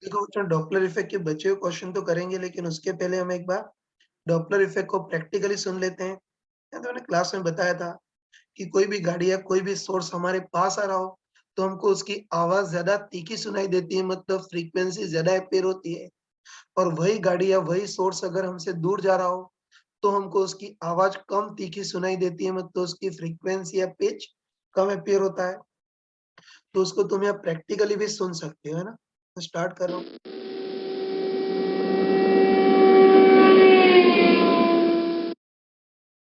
देखो बच्चों, Doppler effect के बचे हुए क्वेश्चन तो करेंगे, लेकिन उसके पहले हम एक बार डॉपलर इफेक्ट को प्रैक्टिकली सुन लेते हैं। तो मैंने क्लास में बताया था कि कोई भी गाड़ी या कोई भी सोर्स हमारे पास आ रहा हो, तो हमको उसकी आवाज ज्यादा तीखी सुनाई देती है, मतलब फ्रीक्वेंसी ज्यादा अपीयर होती है। और वही गाड़ी या वही सोर्स अगर हमसे दूर जा रहा हो, तो हमको उसकी आवाज कम तीखी सुनाई देती है, मतलब उसकी फ्रीक्वेंसी या पिच कम अपीयर होता है। तो उसको तुम यहाँ प्रैक्टिकली भी सुन सकते हो, है ना। मैं स्टार्ट कर रहा हूँ।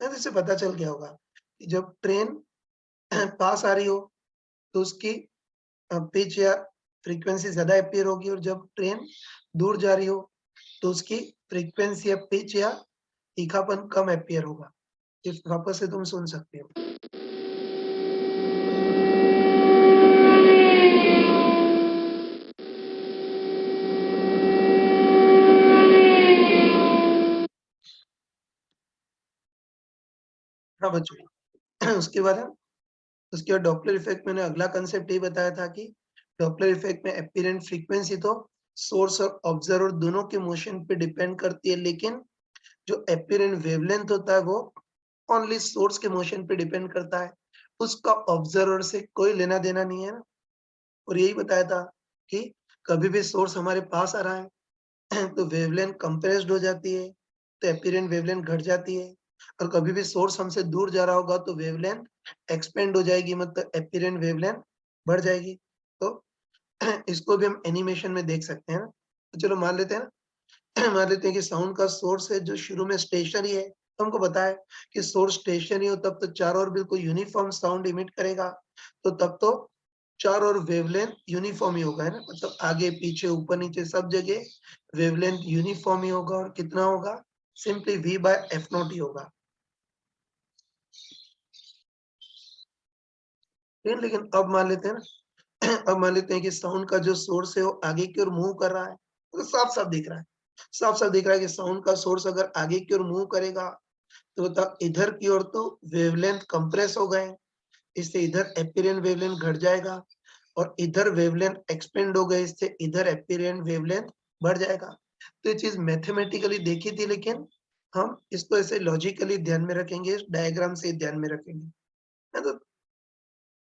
इससे पता चल गया होगा कि जब ट्रेन पास आ रही हो, तो उसकी पिच या फ्रीक्वेंसी ज्यादा अपीयर होगी, और जब ट्रेन दूर जा रही हो, तो उसकी फ्रीक्वेंसी या पिच या तीखापन कम अपीयर होगा। इस वापस से तुम सुन सकते हो। हाँ बच्चों, उसके बाद डॉपलर इफेक्ट, मैंने अगला कंसेप्ट ये बताया था कि डॉपलर इफेक्ट में अपीरेंट फ्रीक्वेंसी तो सोर्स और ऑब्जर्वर दोनों के मोशन पे डिपेंड करती है, लेकिन जो अपीरेंट वेवलेंथ होता है वो ओनली सोर्स के मोशन पे डिपेंड करता है, उसका ऑब्जर्वर से कोई लेना देना नहीं है ना। और यही बताया था कि कभी भी सोर्स हमारे पास आ रहा है तो वेवलेंथ कंप्रेस्ड हो जाती है, तो अपीरेंट वेवलेंथ घट जाती है। और कभी भी सोर्स हमसे दूर जा रहा होगा तो वेवलेंथ एक्सपेंड हो जाएगी, मतलब अपीरेंट वेवलेंथ बढ़ जाएगी। तो इसको भी हम एनिमेशन में देख सकते हैं ना। तो चलो मान लेते हैं ना, मान लेते हैं कि साउंड का सोर्स है जो शुरू में स्टेशनरी है। तो हमको पता है कि सोर्स स्टेशनरी हो तब तो चारों ओर बिल्कुल यूनिफॉर्म साउंड इमिट करेगा, तो तब तो चारों ओर वेवलेंथ यूनिफॉर्म ही होगा, है ना। मतलब आगे पीछे ऊपर नीचे सब जगह वेवलेंथ यूनिफॉर्म ही होगा, और कितना होगा, simply v by F naught ही होगा। ठीक है, लेकिन अब मान लेते हैं ना, अब मान लेते हैं कि साउंड का जो सोर्स है वो आगे की ओर मूव कर रहा है, तो साफ साफ दिख रहा है, साफ साफ दिख रहा है कि साउंड का सोर्स अगर आगे की ओर मूव करेगा, तो बता इधर की ओर तो वेवलेंथ कंप्रेस हो गए, इससे इधर एपिरियन वेवलेंथ घट जाएगा, और इधर वेवलेंथ एक्सपेंड हो गए, इससे इधर एपिरियन वेवलेंथ बढ़ जाएगा। तो ये चीज मैथमेटिकली देखी थी, लेकिन हम इसको ऐसे लॉजिकली ध्यान में रखेंगे, इस डायग्राम से ध्यान में रखेंगे, है तो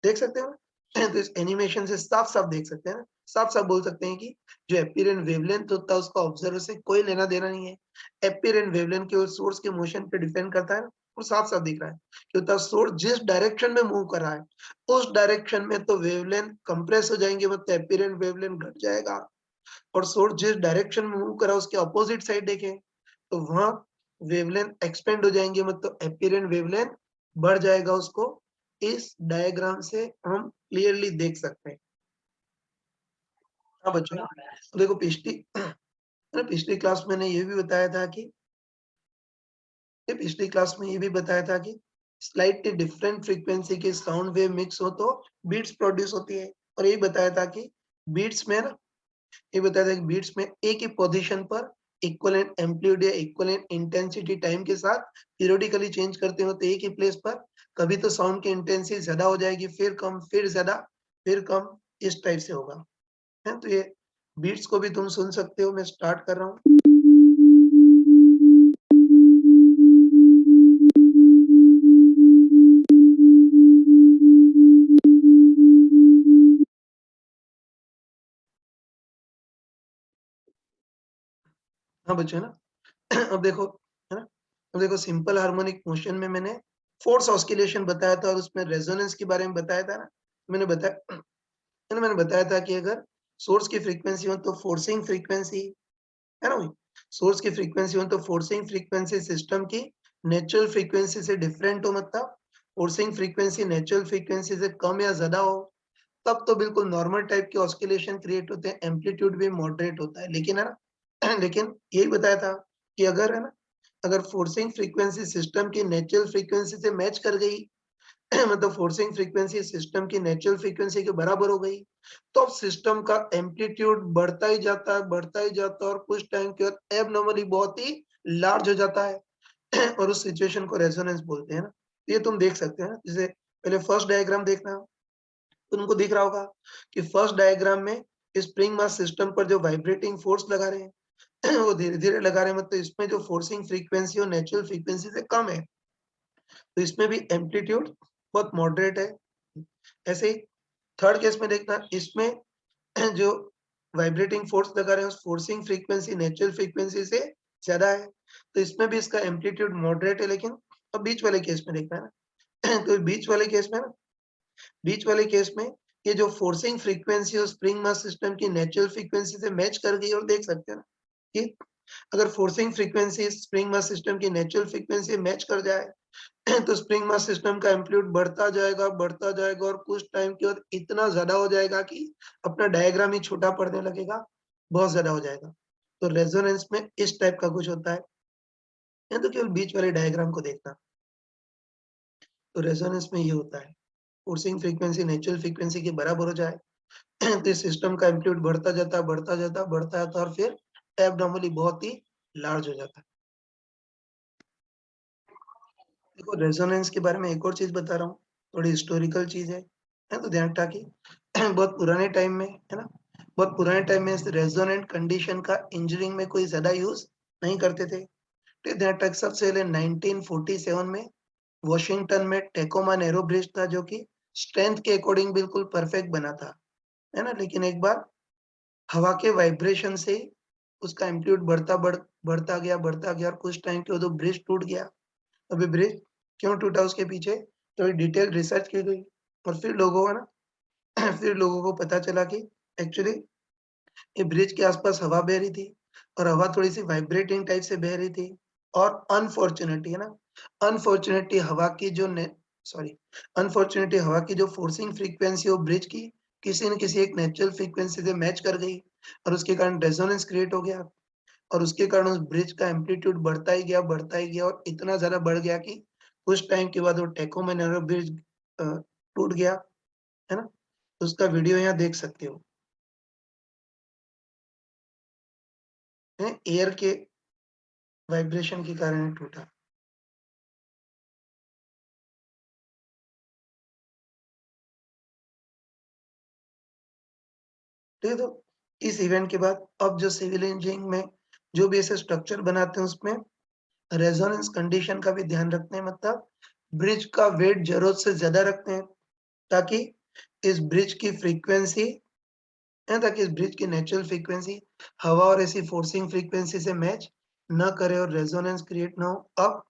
देख सकते हो ना। तो इस एनिमेशन से साफ साफ देख सकते हैं ना, साफ साफ बोल सकते हैं कि जो एपिरियन वेवलेंथ होता है उसका ऑब्जर्वर से कोई लेना देना नहीं है। एपिरियन वेवलेंथ केवल सोर्स के मोशन पे डिपेंड करता है, और साफ साफ दिख रहा है कि होता सोर्स जिस डायरेक्शन में मूव कर रहा है, उस डायरेक्शन में तो वेवलेंथ कंप्रेस हो जाएंगे, मतलब एपिरियन वेवलेंथ घट जाएगा। और सोर्स जिस डायरेक्शन में मूव कर रहा है उसके अपोजिट साइड देखें, तो वहां वेवलेंथ एक्सपेंड हो जाएंगे, मतलब एपिरियन वेवलेंथ बढ़ जाएगा। उसको इस डायग्राम से हम क्लियरली देख सकते हैं। हाँ बच्चों, तो देखो पिछली क्लास में मैंने ये भी बताया था कि पिछली क्लास में ये भी बताया था कि स्लाइटली डिफरेंट फ्रीक्वेंसी के साउंड वेव मिक्स हो तो बीट्स प्रोड्यूस होती है। और ये बताया था कि बीट्स में ना, ये बताया था कि बीट्स में एक ही पोजीशन पर इक्विवेलेंट एम्पलीट्यूड या इक्विवेलेंट इंटेंसिटी टाइम के साथ पीरियोडिकली चेंज करते हो, तो एक ही प्लेस पर कभी तो साउंड की इंटेंसिटी ज्यादा हो जाएगी, फिर कम, फिर ज्यादा, फिर कम, इस टाइप से होगा, है। तो ये बीट्स को भी तुम सुन सकते हो। मैं स्टार्ट कर रहा हूँ। हाँ बच्चों ना, अब देखो, है ना, अब देखो सिंपल हार्मोनिक मोशन में मैंने फोर्स ऑस्किलेशन बताया था, और उसमें रेजोनेंस के बारे में बताया था ना। मैंने बताया था कि अगर सोर्स की फ्रीक्वेंसी हो तो फोर्सिंग फ्रीक्वेंसी, है ना भाई, सोर्स की फ्रीक्वेंसी हो तो फोर्सिंग फ्रीक्वेंसी सिस्टम की नेचुरल फ्रीक्वेंसी से डिफरेंट हो, मतलब फोर्सिंग फ्रीक्वेंसी नेचुरल फ्रीक्वेंसी से कम या ज्यादा हो, तब तो बिल्कुल नॉर्मल टाइप के ऑस्किलेशन क्रिएट होते हैं, एम्पलीट्यूड भी मॉडरेट होता है। लेकिन है ना, लेकिन यही बताया था कि अगर है ना, अगर फोर्सिंग फ्रीक्वेंसी सिस्टम की नेचुरल फ्रीक्वेंसी से मैच कर गई, मतलब फोर्सिंग फ्रीक्वेंसी सिस्टम की नेचुरल फ्रीक्वेंसी के बराबर हो गई, तो अब सिस्टम का एम्पलीट्यूड बढ़ता ही जाता है, बढ़ता ही जाता है, और कुछ टाइम के बाद एबनॉर्मली बहुत ही लार्ज हो जाता है। और उस सिचुएशन को रेजोनेंस बोलते हैं ना। ये तुम देख सकते हैं ना, जैसे पहले फर्स्ट डायग्राम देखना, तो उनको दिख रहा होगा कि फर्स्ट डायग्राम में स्प्रिंग मास सिस्टम पर जो वाइब्रेटिंग फोर्स लगा रहे हैं वो धीरे-धीरे लगा रहे हैं, मतलब इसमें जो फोर्सिंग फ्रीक्वेंसी और नेचुरल फ्रीक्वेंसी से कम है, तो इसमें भी एम्पलीट्यूड बहुत मॉडरेट है। ऐसे ही थर्ड केस में देखना, इसमें जो वाइब्रेटिंग फोर्स लगा रहे हैं उस फोर्सिंग फ्रीक्वेंसी नेचुरल फ्रीक्वेंसी से ज़्यादा है, तो इसमें भी इसका एम्पलीट्यूड मॉडरेट है। लेकिन अब बीच वाले केस में देखना है ना तो बीच वाले केस में ना, बीच वाले केस में ये जो फोर्सिंग फ्रीक्वेंसी और स्प्रिंग मास सिस्टम की नेचुरल फ्रीक्वेंसी से मैच कर गई, और देख सकते हैं ना कि अगर forcing frequency spring mass system की नेचुरल फ्रीक्वेंसी मैच कर जाए तो स्प्रिंग मास सिस्टम का एम्पलीट्यूड बढ़ता जाएगा और कुछ टाइम के बाद इतना ज़्यादा हो जाएगा कि अपना डायग्राम ही छोटा पड़ने लगेगा, बहुत ज़्यादा हो जाएगा। तो रेजोनेंस में इस टाइप का कुछ होता है, या तो केवल बीच वाले डायग्राम को देखना। तो रेजोनेंस में ये होता है, फोर्सिंग फ्रीक्वेंसी नेचुरल फ्रीक्वेंसी के बराबर हो जाए तो सिस्टम का एम्पलीट्यूड बढ़ता जाता और फिर एब्नॉर्मली बहुत ही लार्ज हो जाता है। देखो रेजोनेंस के बारे में एक और चीज़ बता रहा हूँ, थोड़ी हिस्टोरिकल चीज़ है तो ध्यान रखा कि बहुत पुराने टाइम में, है ना? बहुत पुराने टाइम में इस रेजोनेंट कंडीशन का इंजीनियरिंग में कोई ज़्यादा यूज़ नहीं करते थे। तो ध्यान रख, सबसे पहले 1947 में वॉशिंगटन में टैकोमा नैरो ब्रिज था, जो कि स्ट्रेंथ के अकॉर्डिंग बिल्कुल परफेक्ट बना था, है ना? लेकिन एक बार हवा के वाइब्रेशन से उसका एम्पलीट्यूड बढ़ता गया और कुछ टाइम के बाद वो ब्रिज टूट गया। अभी ब्रिज क्यों टूटा उसके पीछे थोड़ी डिटेल रिसर्च की गई, और फिर लोगों को ना फिर लोगों को पता चला कि एक्चुअली ये ब्रिज के आसपास हवा बह रही थी, और हवा थोड़ी-सी वाइब्रेटिंग टाइप से बह रही थी, और अनफॉर्च्यूनेटली, है ना? अनफॉर्च्यूनेटली हवा की जो ने सॉरी अनफॉर्च्यूनेटली हवा की जो फोर्सिंग फ्रीक्वेंसी वो ब्रिज की किसी न किसी एक नेचुरल फ्रीक्वेंसी से मैच कर गई, और उसके कारण रेजोनेंस क्रिएट हो गया, और उसके कारण उस ब्रिज का एम्पलीट्यूड बढ़ता ही गया और इतना ज़्यादा बढ़ गया कि कुछ टाइम के बाद वो टैकोमा नैरो ब्रिज अ, टूट गया, है ना? तो उसका वीडियो यहाँ देख सकते हो। एयर के वाइब्रेशन के कारण टूटा। ठीक है, तो इस इवेंट के बाद अब जो सिविल इंजीनियरिंग में जो भी ऐसे स्ट्रक्चर बनाते हैं उसमें रेजोनेंस कंडीशन का भी ध्यान रखते हैं, मतलब ब्रिज का वेट ज़रूरत से ज़्यादा रखते हैं, ताकि इस ब्रिज की फ्रीक्वेंसी है, ताकि इस ब्रिज की नेचुरल फ्रीक्वेंसी हवा और ऐसी फोर्सिंग फ्रीक्वेंसी से मैच ना करे और रेजोनेंस क्रिएट ना हो। अब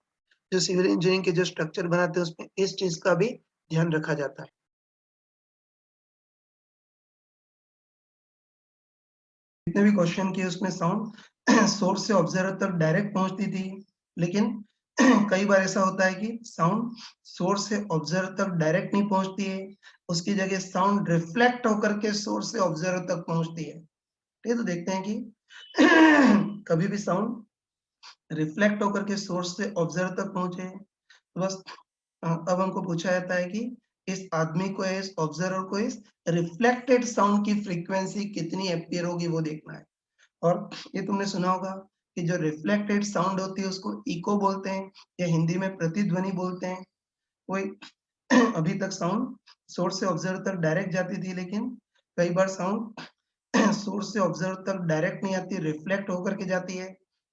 जो सिविल इंजीनियरिंग के जो स्ट्रक्चर बनाते हैं उसमें इस चीज़ का भी ध्यान रखा जाता है। जितने भी क्वेश्चन किए उसमें साउंड सोर्स से ऑब्जर्वर तक डायरेक्ट पहुंचती थी, लेकिन कई बार ऐसा होता है कि साउंड सोर्स से ऑब्जर्वर तक डायरेक्ट नहीं पहुंचती है, उसकी जगह साउंड रिफ्लेक्ट होकर के सोर्स से ऑब्जर्वर तक पहुंचती है। ठीक है, तो देखते हैं कि कभी भी साउंड रिफ्लेक्ट होकर के सोर्स से ऑब्जर्वर तक पहुंचे, तो बस अब हमको पूछा जाता है कि इस आदमी को, इस ऑब्जर्वर को इस रिफ्लेक्टेड साउंड की फ्रीक्वेंसी कितनी एम्पियर होगी वो देखना है। और ये तुमने सुना होगा कि जो रिफ्लेक्टेड साउंड होती है उसको इको बोलते हैं, या हिंदी में प्रतिध्वनि बोलते हैं। कोई अभी तक साउंड सोर्स से ऑब्जर्वर तक डायरेक्ट जाती थी, लेकिन कई बार साउंड सोर्स से ऑब्जर्वर तक डायरेक्ट नहीं आती, रिफ्लेक्ट होकर के जाती है।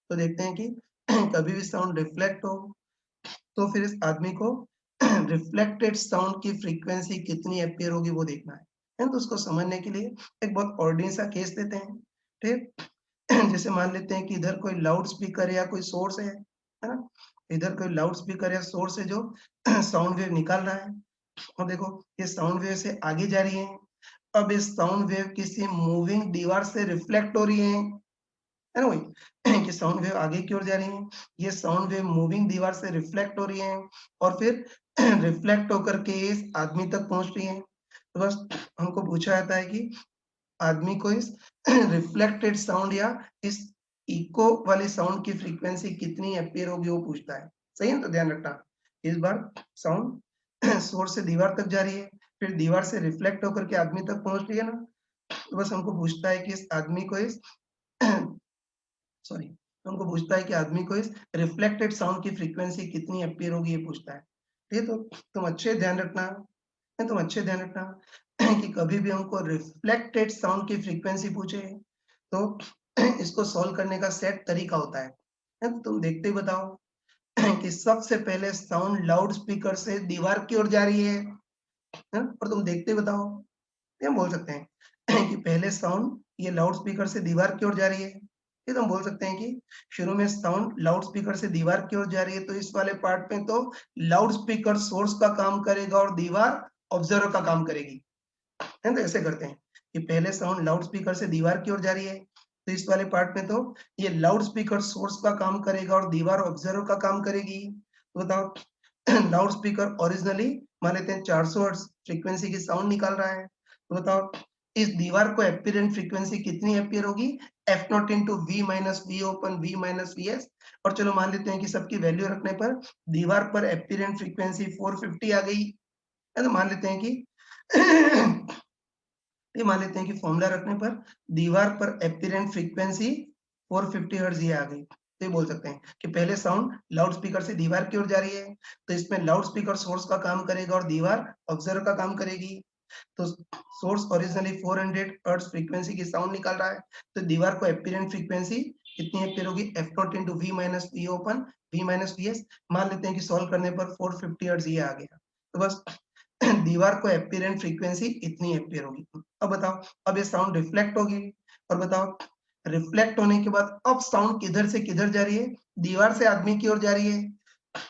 तो देखते हैं कि कभी भी साउंड रिफ्लेक्ट हो तो फिर इस आदमी को रिफ्लेक्टेड साउंड की फ्रीक्वेंसी कितनी एम्पियर होगी वो देखना है। तो उसको समझने के लिए एक बहुत ऑर्डिनरी सा केस लेते हैं। ठीक, जैसे मान लेते हैं कि इधर कोई लाउड स्पीकर या कोई सोर्स है ना? इधर कोई लाउड स्पीकर या सोर्स है जो साउंड वेव निकाल रहा है, और देखो ये साउंड वेव से आगे जा रही है। अब इस साउंड वेव किसी मूविंग दीवार से रिफ्लेक्ट हो रही है ना वही कि साउंड वेव आगे की ओर जा रही है, ये साउंड वेव मूविंग दीवार से रिफ्लेक्ट हो रही है, और फिर रिफ्लेक्ट होकर के इस आदमी तक पहुंच रही है। तो बस हमको पूछा जाता है कि आदमी को इस रिफ्लेक्टेड साउंड या इस इको वाली साउंड की फ्रीक्वेंसी कितनी एम्पियर होगी वो पूछता है। सही है, तो ध्यान रखना इस बार साउंड सोर्स से दीवार तक जा रही है, फिर दीवार से रिफ्लेक्ट होकर के आदमी तक पहुंच रही है ना, तो बस हमको पूछता है कि इस आदमी को इस सॉरी हमको पूछता है कि आदमी को इस रिफ्लेक्टेड साउंड की फ्रीक्वेंसी कितनी एम्पियर होगी ये पूछता है। ठीक है, तो तुम अच्छे ध्यान रखना, तुम अच्छे ध्यान रखना, कि कभी भी हमको रिफ्लेक्टेड साउंड की फ्रीक्वेंसी पूछे तो इसको सॉल्व करने का सेट तरीका होता है। तो तुम देखते ही बताओ कि सबसे पहले साउंड लाउड स्पीकर से दीवार की ओर जा रही है, और तुम देखते ही बताओ। ये हम बोल सकते हैं कि पहले साउंड ये लाउड स्पीकर से दीवार की ओर जा रही है। ये तो हम बोल सकते हैं कि शुरू में साउंड लाउड स्पीकर से दीवार की ओर जा रही है, तो इस वाले पार्ट में तो लाउड स्पीकर सोर्स का काम करेगा और दीवार ऑब्जर्वर का काम करेगी। है तो ऐसे करते हैं कि पहले साउंड लाउड स्पीकर से दीवार की ओर जा रही है, तो इस वाले पार्ट में तो ये लाउड स्पीकर सोर्स का काम करेगा और दीवार ऑब्जर्वर का काम करेगी। तो बताओ लाउड स्पीकर ओरिजिनली मान लेते हैं 400 हर्ट्ज फ्रीक्वेंसी की साउंड निकाल रहा है, तो बताओ इस दीवार को एपिरेंट फ्रीक्वेंसी कितनी एपियर होगी? F naught into V minus V open V minus V S. और चलो मान लेते हैं कि सबकी वैल्यू रखने पर दीवार पर एपिरेंट फ्रीक्वेंसी 450 आ गई है, तो मान लेते हैं कि ये मान लेते हैं कि फॉर्मूला रखने पर दीवार पर एपिरेंट फ्रीक्वेंसी 450 हर्ट्ज ये आ गई। तो ये बोल सकते हैं कि पहले साउंड लाउड स्पीकर से दीवार की ओर जा रही है, तो इसमें लाउड स्पीकर सोर्स का काम करेगा और दीवार ऑब्जर्वर का काम करेगी। तो सोर्स ओरिजिनली 400 हर्ट्ज फ्रीक्वेंसी की साउंड निकाल रहा है, तो दीवार को एपिरेंट फ्रीक्वेंसी कितनी एपियर होगी? F naught into V minus V open V minus V S. मान लेते हैं कि सॉल्व करने पर 450 हर्ट्ज ये आ गया, तो बस दीवार को एपिरेंट फ्रीक्वेंसी इतनी एम्पियर होगी। अब बताओ, अब ये साउंड रिफ्लेक्ट होगी, और बताओ रिफ्लेक्ट होने के बाद अब साउंड किधर से किधर जा रही है? दीवार से आदमी की ओर जा रही है।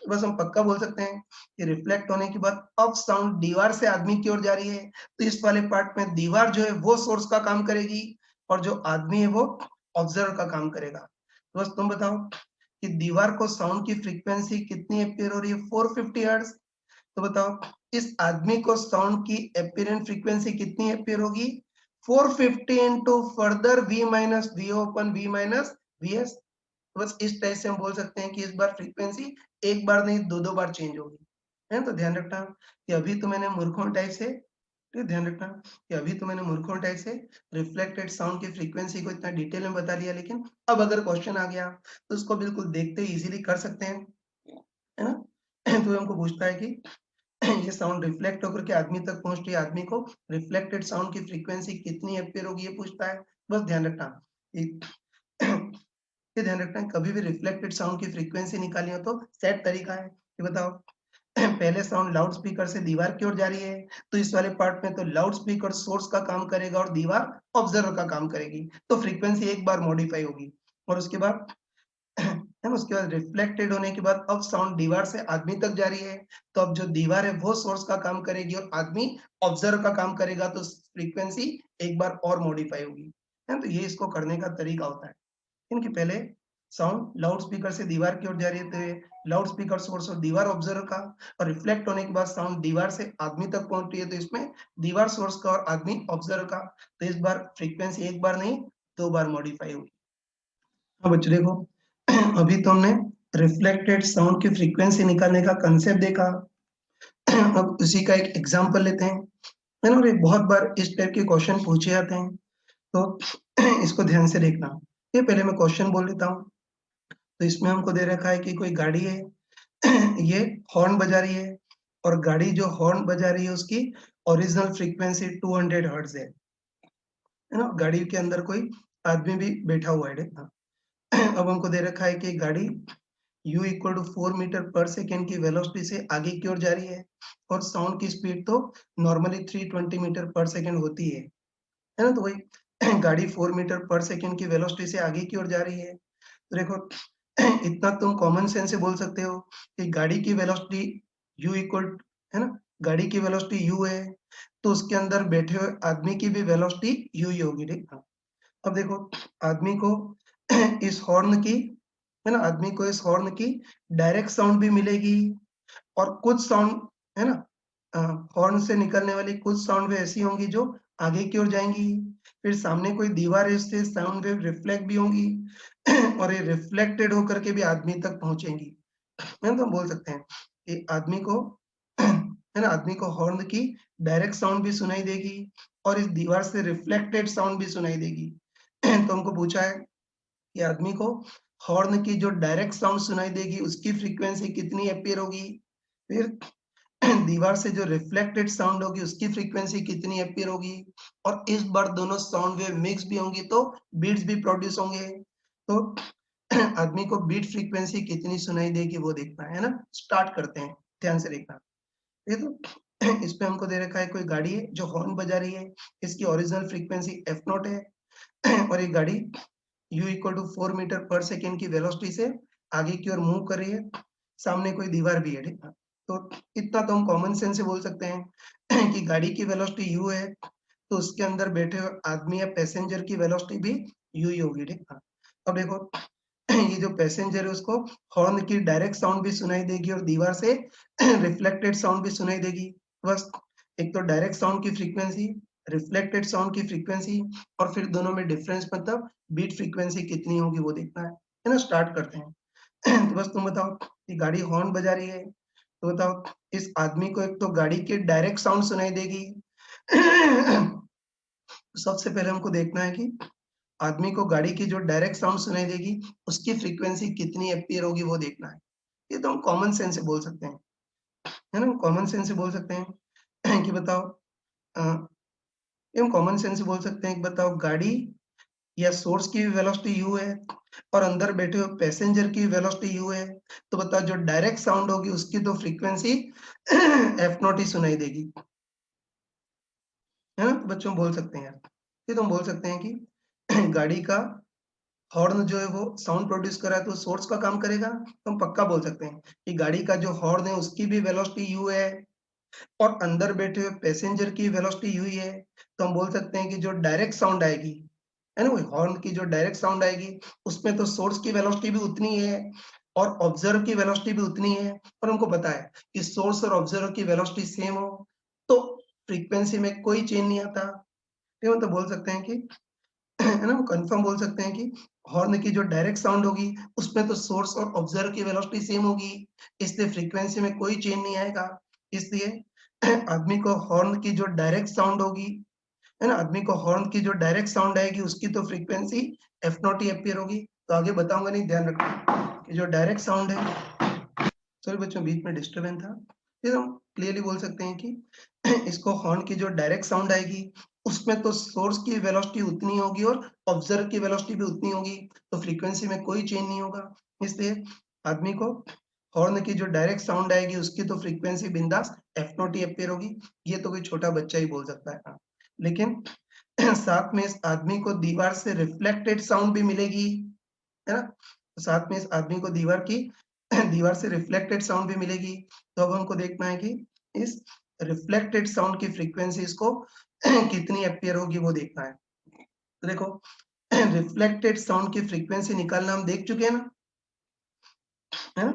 बस हम पक्का बोल सकते हैं कि रिफ्लेक्ट होने के बाद अब साउंड दीवार से आदमी की ओर जा रही है, तो इस वाले पार्ट में दीवार जो है वो सोर्स का काम करेगी और जो आदमी है वो ऑब्जर्वर का काम करेगा। तो बस तुम बताओ कि दीवार को साउंड की फ्रीक्वेंसी कितनी एम्पियर हो रही है? 450 हर्ट्ज। तो बताओ इस आदमी को साउंड की एपिरेंट फ्रीक्वेंसी कितनी एपियर होगी? 450 into further V minus V open V minus V S. बस इस टाइप से हम बोल सकते हैं कि इस बार फ्रीक्वेंसी एक बार नहीं दो बार चेंज होगी। है, तो ध्यान रखना कि अभी तो मैंने मूर्खों टाइप से, ध्यान रखना कि अभी तो मैंने मूर्खों टाइप से रिफ्लेक्टेड साउंड की फ्रीक्वेंसी को इतना डिटेल में बता दिया, लेकिन अब अगर क्वेश्चन आ गया तो उसको बिल्कुल देखते ही इजीली कर सकते हैं, है ना? तो हमको पूछता है कि ये साउंड रिफ्लेक्ट होकर के आदमी तक पहुंच रही है, आदमी को रिफ्लेक्टेड साउंड की फ्रीक्वेंसी कितनी एम्पियर होगी ये पूछता है। बस ध्यान रखना ये ध्यान रखना है, कभी भी रिफ्लेक्टेड साउंड की फ्रीक्वेंसी निकालनी हो तो सेट तरीका है कि बताओ पहले साउंड लाउड स्पीकर से दीवार की ओर जा रही है, तो इस वाले पार्ट में तो लाउड स्पीकर सोर्स का काम करेगा और दीवार ऑब्जर्वर का काम करेगी, तो फ्रीक्वेंसी एक बार मॉडिफाई होगी। और उसके बाद है ना, उसके बाद रिफ्लेक्टेड होने के बाद अब साउंड दीवार से आदमी तक जा रही है, तो अब जो दीवार है वो सोर्स का काम करेगी और आदमी ऑब्जर्वर का काम करेगा, तो फ्रीक्वेंसी एक बार और मॉडिफाई होगी। है, तो ये इसको करने का तरीका होता है। इनके पहले साउंड लाउड स्पीकर से दीवार की ओर जा रही है, तो ये लाउड स्पीकर सोर्स और दीवार ऑब्जर्वर का, और रिफ्लेक्ट होने के बाद साउंड दीवार से आदमी तक पहुंच रही है, तो इसमें दीवार सोर्स का और आदमी ऑब्जर्वर का, तो इस बार फ्रीक्वेंसी एक बार नहीं दो बार मॉडिफाई होगी। अब बच्चों देखो, अभी तो हमने रिफ्लेक्टेड साउंड की फ्रीक्वेंसी निकालने का कंसेप्ट देखा। अब उसी का एक एग्जांपल लेते हैं, है ना? और ये बहुत बार इस टाइप के क्वेश्चन पूछे जाते हैं, तो इसको ध्यान से देखना। ये पहले मैं क्वेश्चन बोल देता हूँ। तो इसमें हमको दे रखा है कि कोई गाड़ी है, ये हॉर्न बजा रही है, और गाड़ी जो हॉर्न बजा रही है उसकी ओरिजिनल फ्रीक्वेंसी 200 हर्ट्ज है ना? गाड़ी के अंदर कोई आदमी भी बैठा हुआ है। अब हमको दे रखा है कि गाड़ी u equal to 4 metre per second की वेलोसिटी से आगे की ओर जा रही है, और साउंड की स्पीड तो नॉर्मली 320 मीटर पर सेकेंड होती है ना? तो वही गाड़ी 4 मीटर पर सेकेंड की वेलोसिटी से आगे की ओर जा रही है, तो देखो इतना तुम कॉमन सेंस से बोल सकते हो कि गाड़ी की वेलोसिटी u इक्वल, है ना? गाड़ी की वेलोसिटी u है, तो उसके अंदर बैठे हुए आदमी की भी वेलोसिटी u ही होगी, ठीक है? अब देखो आदमी को इस हॉर्न की, है ना, आदमी को इस हॉर्न की डायरेक्ट साउंड भी मिलेगी, और कुछ साउंड, है ना, हॉर्न से निकलने वाली कुछ साउंड वेव ऐसी होंगी जो आगे की ओर जाएंगी, फिर सामने कोई दीवार है उससे साउंड वेव रिफ्लेक्ट भी होंगी और ये रिफ्लेक्टेड होकर के भी आदमी तक पहुंचेंगी। है, तो हम बोल सकते हैं कि आदमी को है ना, आदमी को हॉर्न की डायरेक्ट साउंड भी सुनाई देगी और इस दीवार से रिफ्लेक्टेड साउंड भी सुनाई देगी। तो हमको पूछा है कि आदमी को हॉर्न की जो डायरेक्ट साउंड सुनाई देगी उसकी फ्रीक्वेंसी कितनी एम्पियर होगी? फिर दीवार से जो रिफ्लेक्टेड साउंड होगी उसकी फ्रीक्वेंसी कितनी अपीयर होगी, और इस बार दोनों साउंड वेव मिक्स भी होंगी तो बीट्स भी प्रोड्यूस होंगे। तो आदमी को बीट फ्रीक्वेंसी कितनी सुनाई देगी वो देखना है ना। स्टार्ट करते हैं, ध्यान से देखना। ये तो इस पे हमको दे रखा है कोई गाड़ी है जो हॉर्न बजा रही है, इसकी ओरिजिनल फ्रीक्वेंसी एफ नॉट है और ये गाड़ी u equal to 4 metre per second की वेलोसिटी से आगे की ओर मूव कर रही है। सामने कोई दीवार भी है, ठीक है। तो इतना तो हम कॉमन सेंस से बोल सकते हैं कि गाड़ी की वेलोसिटी u है, तो उसके अंदर बैठे हुए आदमी या पैसेंजर की वेलोसिटी भी u ही होगी, ठीक है। अब देखो ये जो पैसेंजर है उसको हॉर्न की डायरेक्ट साउंड भी सुनाई देगी और दीवार से रिफ्लेक्टेड साउंड भी सुनाई देगी। बस एक तो डायरेक्ट साउंड की फ्रीक्वेंसी, रिफ्लेक्टेड साउंड की फ्रीक्वेंसी, और फिर दोनों में डिफरेंस मतलब बीट फ्रीक्वेंसी कितनी होगी वो देखना है ना। स्टार्ट करते हैं। तो बस तुम बताओ, ये गाड़ी हॉर्न बजा रही है, तो बताओ इस आदमी को एक तो गाड़ी की डायरेक्ट साउंड सुनाई देगी। सबसे पहले हमको देखना है कि आदमी को गाड़ी की जो डायरेक्ट साउंड सुनाई देगी उसकी फ्रीक्वेंसी कितनी एम्पियर होगी वो देखना है। ये तो हम कॉमन सेंस से बोल सकते हैं, है ना। कॉमन सेंस से बोल सकते हैं कि बताओ ये हम कॉमन सेंस से बोल सकते हैं कि बताओ गाड़ी या सोर्स की वेलोसिटी u है और अंदर बैठे हुए पैसेंजर की वेलोसिटी u है, तो बताओ जो डायरेक्ट साउंड होगी उसकी तो फ्रीक्वेंसी एफ नॉट ही सुनाई देगी, है ना। तो बच्चों बोल सकते हैं यार, ये तो हम बोल सकते हैं कि गाड़ी का हॉर्न जो है वो साउंड प्रोड्यूस कर रहा है तो सोर्स का काम करेगा, तो हम पक्का बोल सकते हैं कि गाड़ी का जो हॉर्न है उसकी भी वेलोसिटी u है और अंदर बैठे हुए पैसेंजर की वेलोसिटी u ही है। तो हम बोल सकते हैं कि जो डायरेक्ट साउंड आएगी, है ना, वो हॉर्न की जो डायरेक्ट साउंड आएगी उसमें तो सोर्स की वेलोसिटी भी उतनी है और ऑब्जर्व की वेलोसिटी भी उतनी है, और हमको पता है कि सोर्स और ऑब्जर्व की वेलोसिटी सेम हो तो फ्रीक्वेंसी में कोई चेंज नहीं आता। ये मतलब बोल सकते हैं कि है ना, हम कंफर्म बोल सकते हैं कि हॉर्न की जो डायरेक्ट साउंड होगी उसमें तो सोर्स और ऑब्जर्व की वेलोसिटी सेम होगी, इसलिए फ्रीक्वेंसी में कोई चेंज नहीं आएगा। इसलिए आदमी को हॉर्न की जो डायरेक्ट साउंड होगी, है ना, आदमी को हॉर्न की जो डायरेक्ट साउंड आएगी उसकी तो फ्रीक्वेंसी एफ नॉट ही अपीयर होगी। तो आगे बताऊंगा नहीं, ध्यान रखना कि जो डायरेक्ट साउंड है, सॉरी बच्चों बीच में डिस्टर्बेंस था, फिर हम क्लियरली बोल सकते हैं कि इसको हॉर्न की जो डायरेक्ट साउंड आएगी उसमें तो सोर्स की वेलोसिटी उतनी होगी और ऑब्जर्व की वेलोसिटी भी उतनी होगी, तो फ्रीक्वेंसी में कोई चेंज नहीं होगा। इसलिए आदमी को हॉर्न की जो डायरेक्ट साउंड आएगी उसकी तो फ्रीक्वेंसी बिंदास एफ नॉट ही अपीयर होगी। ये तो कोई छोटा बच्चा ही बोल सकता है, हाँ। लेकिन साथ में इस आदमी को दीवार से रिफ्लेक्टेड साउंड भी मिलेगी, है ना। साथ में इस आदमी को दीवार की दीवार से रिफ्लेक्टेड साउंड भी मिलेगी। तो अब हमको देखना है कि इस रिफ्लेक्टेड साउंड की फ्रीक्वेंसी इसको कितनी अपीयर होगी वो देखना है। तो देखो रिफ्लेक्टेड साउंड की फ्रीक्वेंसी निकालना हम देख चुके हैं ना, है ना।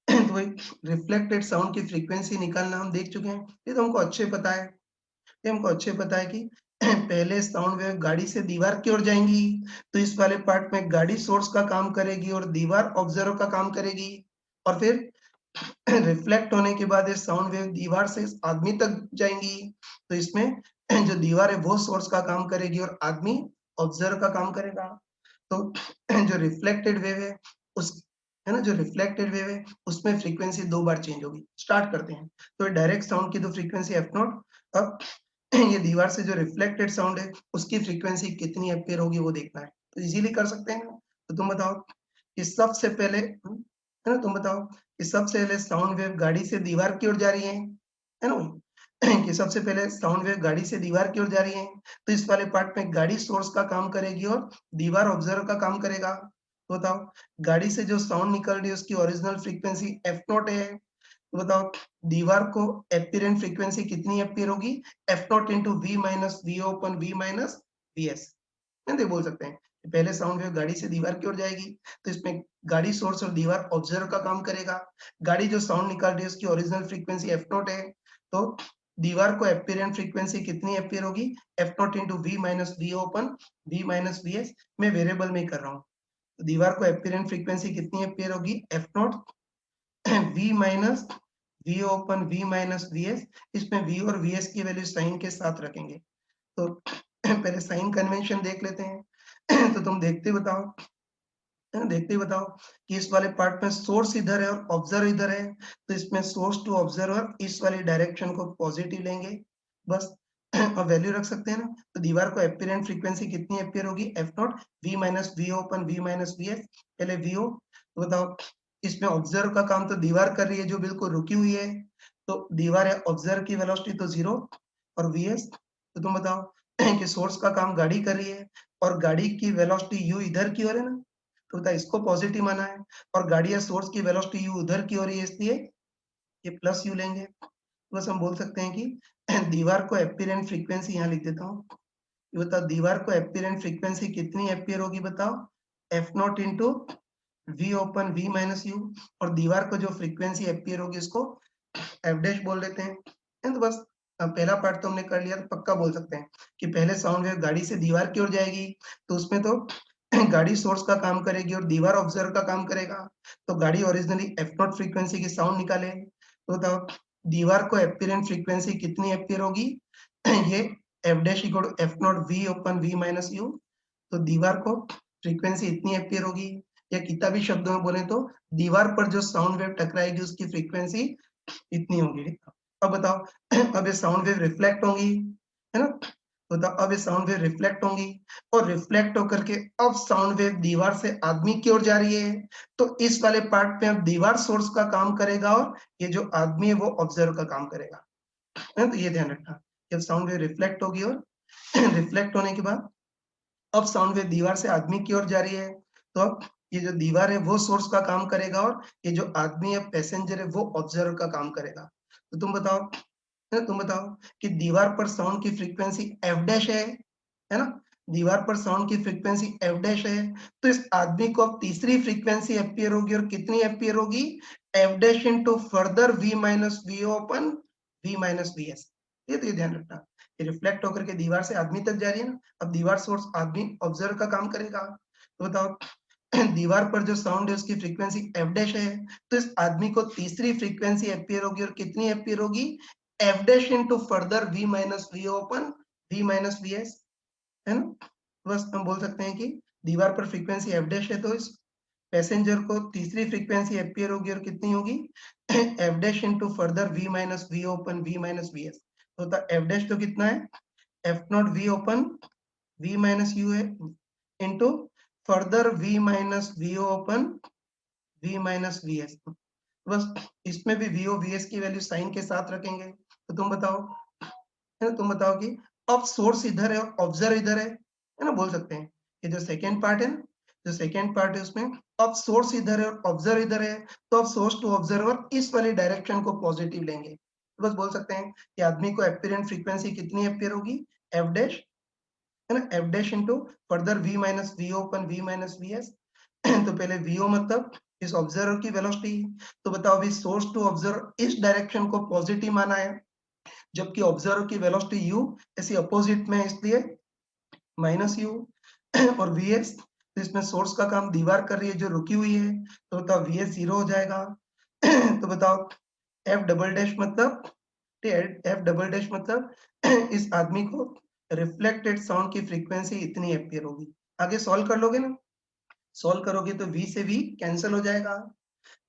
तो वही रिफ्लेक्टेड साउंड की फ्रीक्वेंसी निकालना हम देख चुके हैं, ये तो हमको अच्छे पता है। ये हमको अच्छे पता है कि पहले साउंड वेव गाड़ी से दीवार की ओर जाएंगी, तो इस वाले पार्ट में गाड़ी सोर्स का काम करेगी और दीवार ऑब्जर्वर का काम करेगी, और फिर रिफ्लेक्ट होने के बाद ये साउंड वेव दीवार से इस आदमी तक जाएंगी, तो इसमें जो दीवार है वो सोर्स का काम करेगी और आदमी ऑब्जर्वर का काम करेगा। तो जो रिफ्लेक्टेड वेव है उस, है ना, जो रिफ्लेक्टेड वेव है उसमें फ्रीक्वेंसी दो बार चेंज होगी। स्टार्ट करते हैं। तो डायरेक्ट साउंड की तो फ्रीक्वेंसी एफ नॉट, अब ये दीवार से जो रिफ्लेक्टेड साउंड है उसकी फ्रीक्वेंसी कितनी अपीयर होगी वो देखना है। तो इजीली कर सकते हैं ना। तो तुम बताओ कि सबसे पहले, है ना, तुम बताओ कि सबसे पहले साउंड वेव गाड़ी से दीवार की ओर जा रही है ना, कि सबसे पहले साउंड वेव गाड़ी से दीवार की ओर जा रही है, तो इस वाले पार्ट में गाड़ी सोर्स का काम करेगी और दीवार ऑब्जर्वर का काम करेगा। तो बताओ गाड़ी से जो साउंड निकल रही है उसकी ओरिजिनल फ्रीक्वेंसी एफ नॉट है, तो बताओ दीवार को एपिरेंट फ्रीक्वेंसी कितनी अपीयर होगी, F naught into V minus V open V minus V S. नहीं बोल सकते हैं कि पहले साउंड वेव गाड़ी से दीवार की ओर जाएगी, तो इसमें गाड़ी सोर्स और दीवार ऑब्जर्वर का काम करेगा। गाड़ी जो साउंड निकाल रही है उसकी ओरिजिनल फ्रीक्वेंसी एफ नॉट है, तो दीवार को एपिरेंट फ्रीक्वेंसी कितनी अपीयर होगी, F naught into V minus V open V minus V S. मैं वेरिएबल में ही कर रहा हूँ। तो दीवार को एपिरेंट फ्रीक्वेंसी कितनी अपीयर होगी, F naught we minus V open V minus V S. इसमें वी और वी एस की वैल्यू साइन के साथ रखेंगे। तो पहले साइन कन्वेंशन देख लेते हैं। तो तुम देखते बताओ, है ना? देखते ही बताओ कि इस वाले पार्ट में सोर्स इधर है और ऑब्जर्वर इधर है, तो इसमें सोर्स टू ऑब्जर्वर इस वाली डायरेक्शन को पॉजिटिव लेंगे, बस। और वैल्यू रख सकते हैं ना, तो दीवार को एपियरेंट फ्रीक्वेंसी कितनी एपियर होगी, F naught we minus V open V minus V F, पहले वी ओ, तो बताओ इसमें ऑब्जर्व का काम तो दीवार कर रही है जो बिल्कुल रुकी हुई है, तो दीवार है, ऑब्जर्व की वेलोसिटी तो 0 और वी एस, तो तुम बताओ कि सोर्स का काम गाड़ी कर रही है और गाड़ी की वेलोसिटी यू इधर की ओर है ना, तो बता इसको पॉजिटिव माना है, और गाड़ी या सोर्स की वेलोसिटी यू उधर की हो रही है, इसलिए ये प्लस यू लेंगे। बस हम बोल सकते हैं कि दीवार को एपियरेंट फ्रीक्वेंसी यहाँ लिख देता हूँ, ये बताओ दीवार को एपियरेंट फ्रीक्वेंसी कितनी एपियर होगी बताओ, F naught into V open V minus U, और दीवार को जो फ्रीक्वेंसी एपियर होगी उसको एफ डैश बोल देते हैं। तो बस पहला पार्ट तो हमने कर लिया, तो पक्का बोल सकते हैं कि पहले साउंड वेव गाड़ी से दीवार की ओर जाएगी, तो उसमें तो गाड़ी सोर्स का काम करेगी और दीवार ऑब्जर्वर का काम करेगा, तो गाड़ी ओरिजिनली एफ नॉट फ्रीक्वेंसी की साउंड निकाले, तो बताओ दीवार को एपियरेंट फ्रीक्वेंसी कितनी एपियर होगी, ये F dash equal to F naught V open V minus U, तो दीवार को फ्रीक्वेंसी इतनी एपियर होगी, या किताबी शब्दों में बोले तो दीवार पर जो साउंड वेव टकराएगी उसकी फ्रीक्वेंसी इतनी होगी। अब बताओ अब ये साउंड वेव रिफ्लेक्ट होंगी, है ना, बताओ अब ये साउंड वेव रिफ्लेक्ट होंगी, और रिफ्लेक्ट होकर के अब साउंड वेव दीवार से आदमी की ओर जा रही है, तो इस वाले पार्ट में अब दीवार सोर्स का काम करेगा और ये जो आदमी है वो ऑब्जर्व का काम करेगा, है ना, तो ये ध्यान रखना, जब साउंड वेव रिफ्लेक्ट होगी और रिफ्लेक्ट होने के बाद अब साउंड वेव दीवार से आदमी की ओर जा रही है, तो अब ये जो दीवार है वो सोर्स का काम करेगा और ये जो आदमी है पैसेंजर है वो ऑब्जर्वर का काम करेगा। तो तुम बताओ, है ना, तुम बताओ कि दीवार पर साउंड की फ्रीक्वेंसी एफ डैश है ना, दीवार पर साउंड की फ्रीक्वेंसी एफ डैश है, तो इस आदमी को अब तीसरी फ्रीक्वेंसी एपियर होगी, और कितनी एपियर होगी, F dash into further V minus V open V minus V S, ये तो ये ध्यान रखना, ये रिफ्लेक्ट होकर के दीवार से आदमी तक जा रही है ना, अब दीवार सोर्स आदमी ऑब्जर्व का काम करेगा, तो बताओ दीवार पर जो साउंड है उसकी फ्रीक्वेंसी एफ डैश है, तो इस आदमी को तीसरी फ्रीक्वेंसी एपियर होगी, और कितनी एपियर होगी, F dash into further V minus V open V minus V S, है ना, बस हम बोल सकते हैं कि दीवार पर फ्रीक्वेंसी एफ डैश है, तो इस पैसेंजर को तीसरी फ्रीक्वेंसी एपियर होगी, और कितनी होगी, F dash into further V minus V open V minus V S, तो एफ डैश तो कितना है, F naught V open V minus U है into further V minus V open V minus V S, बस इसमें भी V O V S की value sign के साथ रखेंगे, तो तुम बताओ, है ना, तुम बताओ कि अब सोर्स इधर है और ऑब्जर्व इधर है ना, बोल सकते हैं ये जो सेकेंड पार्ट है ना, जो सेकेंड पार्ट है उसमें अब सोर्स इधर है और ऑब्जर्व इधर है, तो अब सोर्स टू ऑब्जर्वर इस वाली डायरेक्शन को पॉजिटिव लेंगे, तो बस बोल सकते हैं कि आदमी को एपियरेंट फ्रीक्वेंसी कितनी एपियर होगी, एफ डैश, है ना, F dash into further V minus V open V minus V S, तो पहले वीओ मतलब इस ऑब्जर्वर की वेलोसिटी, तो बताओ अभी सोर्स टू ऑब्जर्वर इस डायरेक्शन को पॉजिटिव माना है, जबकि ऑब्जर्वर की वेलोसिटी यू ऐसी अपोजिट में है, इसलिए माइनस यू, और वी एस, तो इसमें सोर्स का काम दीवार कर रही है जो रुकी हुई है, तो बताओ वी एस 0 हो जाएगा। तो बताओ एफ डबल डैश मतलब, एफ डबल डैश मतलब इस आदमी को रिफ्लेक्टेड साउंड की फ्रीक्वेंसी इतनी एपियर होगी, आगे सॉल्व कर लोगे ना, सॉल्व करोगे तो v से v कैंसिल हो जाएगा,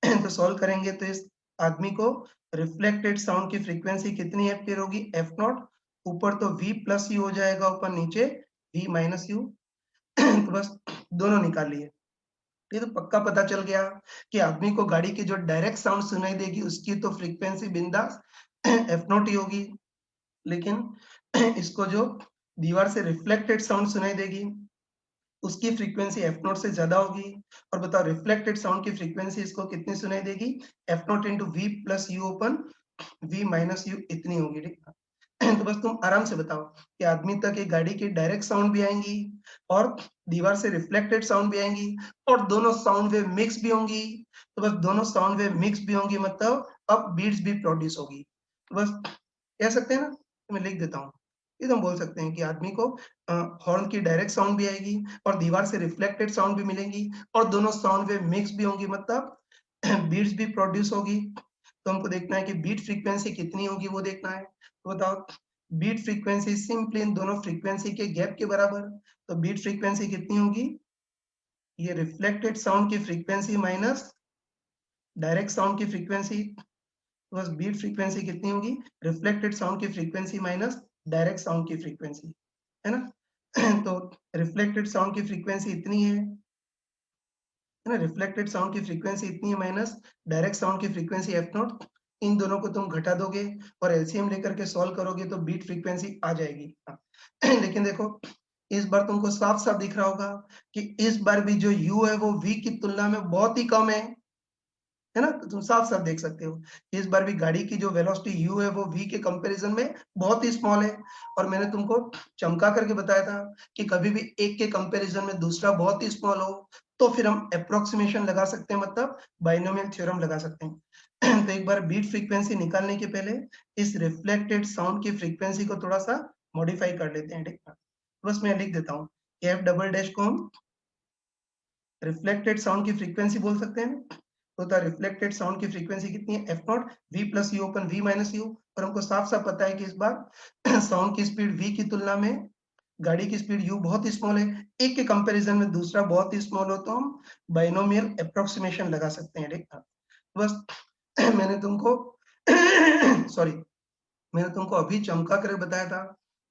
तो सॉल्व करेंगे तो इस आदमी को रिफ्लेक्टेड साउंड की फ्रीक्वेंसी कितनी एम्पियर होगी, एफ नॉट, ऊपर तो v प्लस यू हो जाएगा, ऊपर नीचे v माइनस यू, तो बस दोनों निकाल लिए, ये तो पक्का पता चल गया कि आदमी को गाड़ी की जो डायरेक्ट साउंड सुनाई देगी उसकी तो फ्रीक्वेंसी बिंदास एफ नॉट ही होगी, लेकिन इसको जो दीवार से रिफ्लेक्टेड साउंड सुनाई देगी उसकी फ्रीक्वेंसी एफ नॉट से ज्यादा होगी, और बताओ रिफ्लेक्टेड साउंड की फ्रीक्वेंसी इसको कितनी सुनाई देगी, F naught into V plus U open V minus U इतनी होगी, ठीक है। तो बस तुम आराम से बताओ कि आदमी तक एक गाड़ी की डायरेक्ट साउंड भी आएंगी और दीवार से रिफ्लेक्टेड साउंड भी आएंगी, और दोनों साउंड वेव मिक्स भी होंगी, तो बस दोनों साउंड वेव मिक्स भी होंगी मतलब अब बीट्स भी प्रोड्यूस होगी, तो बस कह सकते हैं ना, तो मैं लिख देता हूँ, ये तो हम बोल सकते हैं कि आदमी को हॉर्न की डायरेक्ट साउंड भी आएगी और दीवार से रिफ्लेक्टेड साउंड भी मिलेंगी, और दोनों साउंड वेव मिक्स भी होंगी मतलब बीट्स भी प्रोड्यूस होगी, तो हमको देखना है कि बीट फ्रीक्वेंसी कितनी होगी वो देखना है, तो बताओ बीट फ्रीक्वेंसी सिंपली इन दोनों फ्रीक्वेंसी के गैप के बराबर, तो बीट फ्रीक्वेंसी कितनी होगी, ये रिफ्लेक्टेड साउंड की फ्रीक्वेंसी माइनस डायरेक्ट साउंड की फ्रीक्वेंसी, बस बीट फ्रीक्वेंसी कितनी होगी, रिफ्लेक्टेड साउंड की फ्रीक्वेंसी माइनस डायरेक्ट साउंड की फ्रीक्वेंसी, है ना। तो रिफ्लेक्टेड साउंड की फ्रीक्वेंसी इतनी है ना, रिफ्लेक्टेड साउंड की फ्रीक्वेंसी इतनी है माइनस डायरेक्ट साउंड की फ्रीक्वेंसी एफ नॉट। इन दोनों को तुम घटा दोगे और एलसीएम लेकर के सॉल्व करोगे तो बीट फ्रीक्वेंसी आ जाएगी। लेकिन देखो इस बार तुमको साफ साफ दिख रहा होगा कि इस बार भी जो यू है वो वी की तुलना में बहुत ही कम है ना। तो तुम साफ साफ देख सकते हो इस बार भी गाड़ी की जो वेलोसिटी u है वो v के कंपैरिजन में बहुत ही स्मॉल है। और मैंने तुमको चमका करके बताया था कि कभी भी एक के कंपैरिजन में दूसरा बहुत ही स्मॉल हो तो फिर हम अप्रोक्सीमेशन लगा सकते हैं, मतलब बाइनोमियल थ्योरम लगा सकते हैं। तो एक बार बीट फ्रीक्वेंसी निकालने के पहले इस रिफ्लेक्टेड साउंड की फ्रीक्वेंसी को थोड़ा सा मॉडिफाई कर लेते हैं, ठीक है। बस मैं लिख देता हूँ एफ डबल डैश को हम रिफ्लेक्टेड साउंड की फ्रीक्वेंसी बोल सकते हैं। तो द रिफ्लेक्टेड साउंड की फ्रीक्वेंसी कितनी है, F naught V plus U open V minus U. और हमको साफ साफ पता है कि इस बार साउंड की स्पीड वी की तुलना में गाड़ी की स्पीड u बहुत ही स्मॉल है, एक के कंपैरिजन में दूसरा बहुत ही स्मॉल हो, तो हम बाइनोमियल अप्रोक्सीमेशन लगा सकते हैं, ठीक है। बस मैंने तुमको सॉरी मैंने तुमको अभी चमका कर बताया था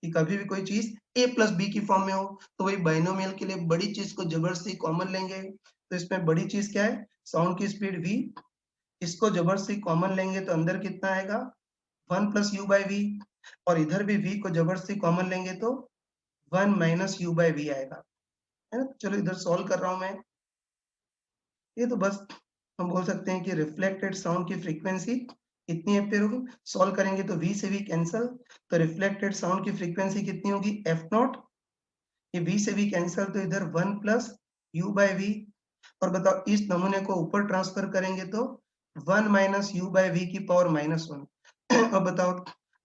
कि कभी भी कोई चीज a प्लस बी की फॉर्म में हो तो वही बाइनोमियल के लिए बड़ी चीज को जबरदस्ती कॉमन लेंगे। तो इसमें बड़ी चीज क्या है, साउंड की स्पीड v, इसको जबरदस्ती कॉमन लेंगे तो अंदर कितना आएगा 1 प्लस यू बाई वी, और इधर भी v को जबरदस्ती कॉमन लेंगे तो 1 माइनस यू बाई वी आएगा, है ना। चलो इधर सॉल्व कर रहा हूं मैं। ये तो बस हम बोल सकते हैं कि रिफ्लेक्टेड साउंड की फ्रीक्वेंसी कितनी एम्पियर होगी, सॉल्व करेंगे तो v से v कैंसल, तो रिफ्लेक्टेड साउंड की फ्रीक्वेंसी कितनी होगी एफ नॉट, ये v से v कैंसल तो इधर 1 प्लस यू बाई वी। और बताओ इस नमूने को ऊपर ट्रांसफर करेंगे तो 1 माइनस यू बाई वी की पावर -1। अब बताओ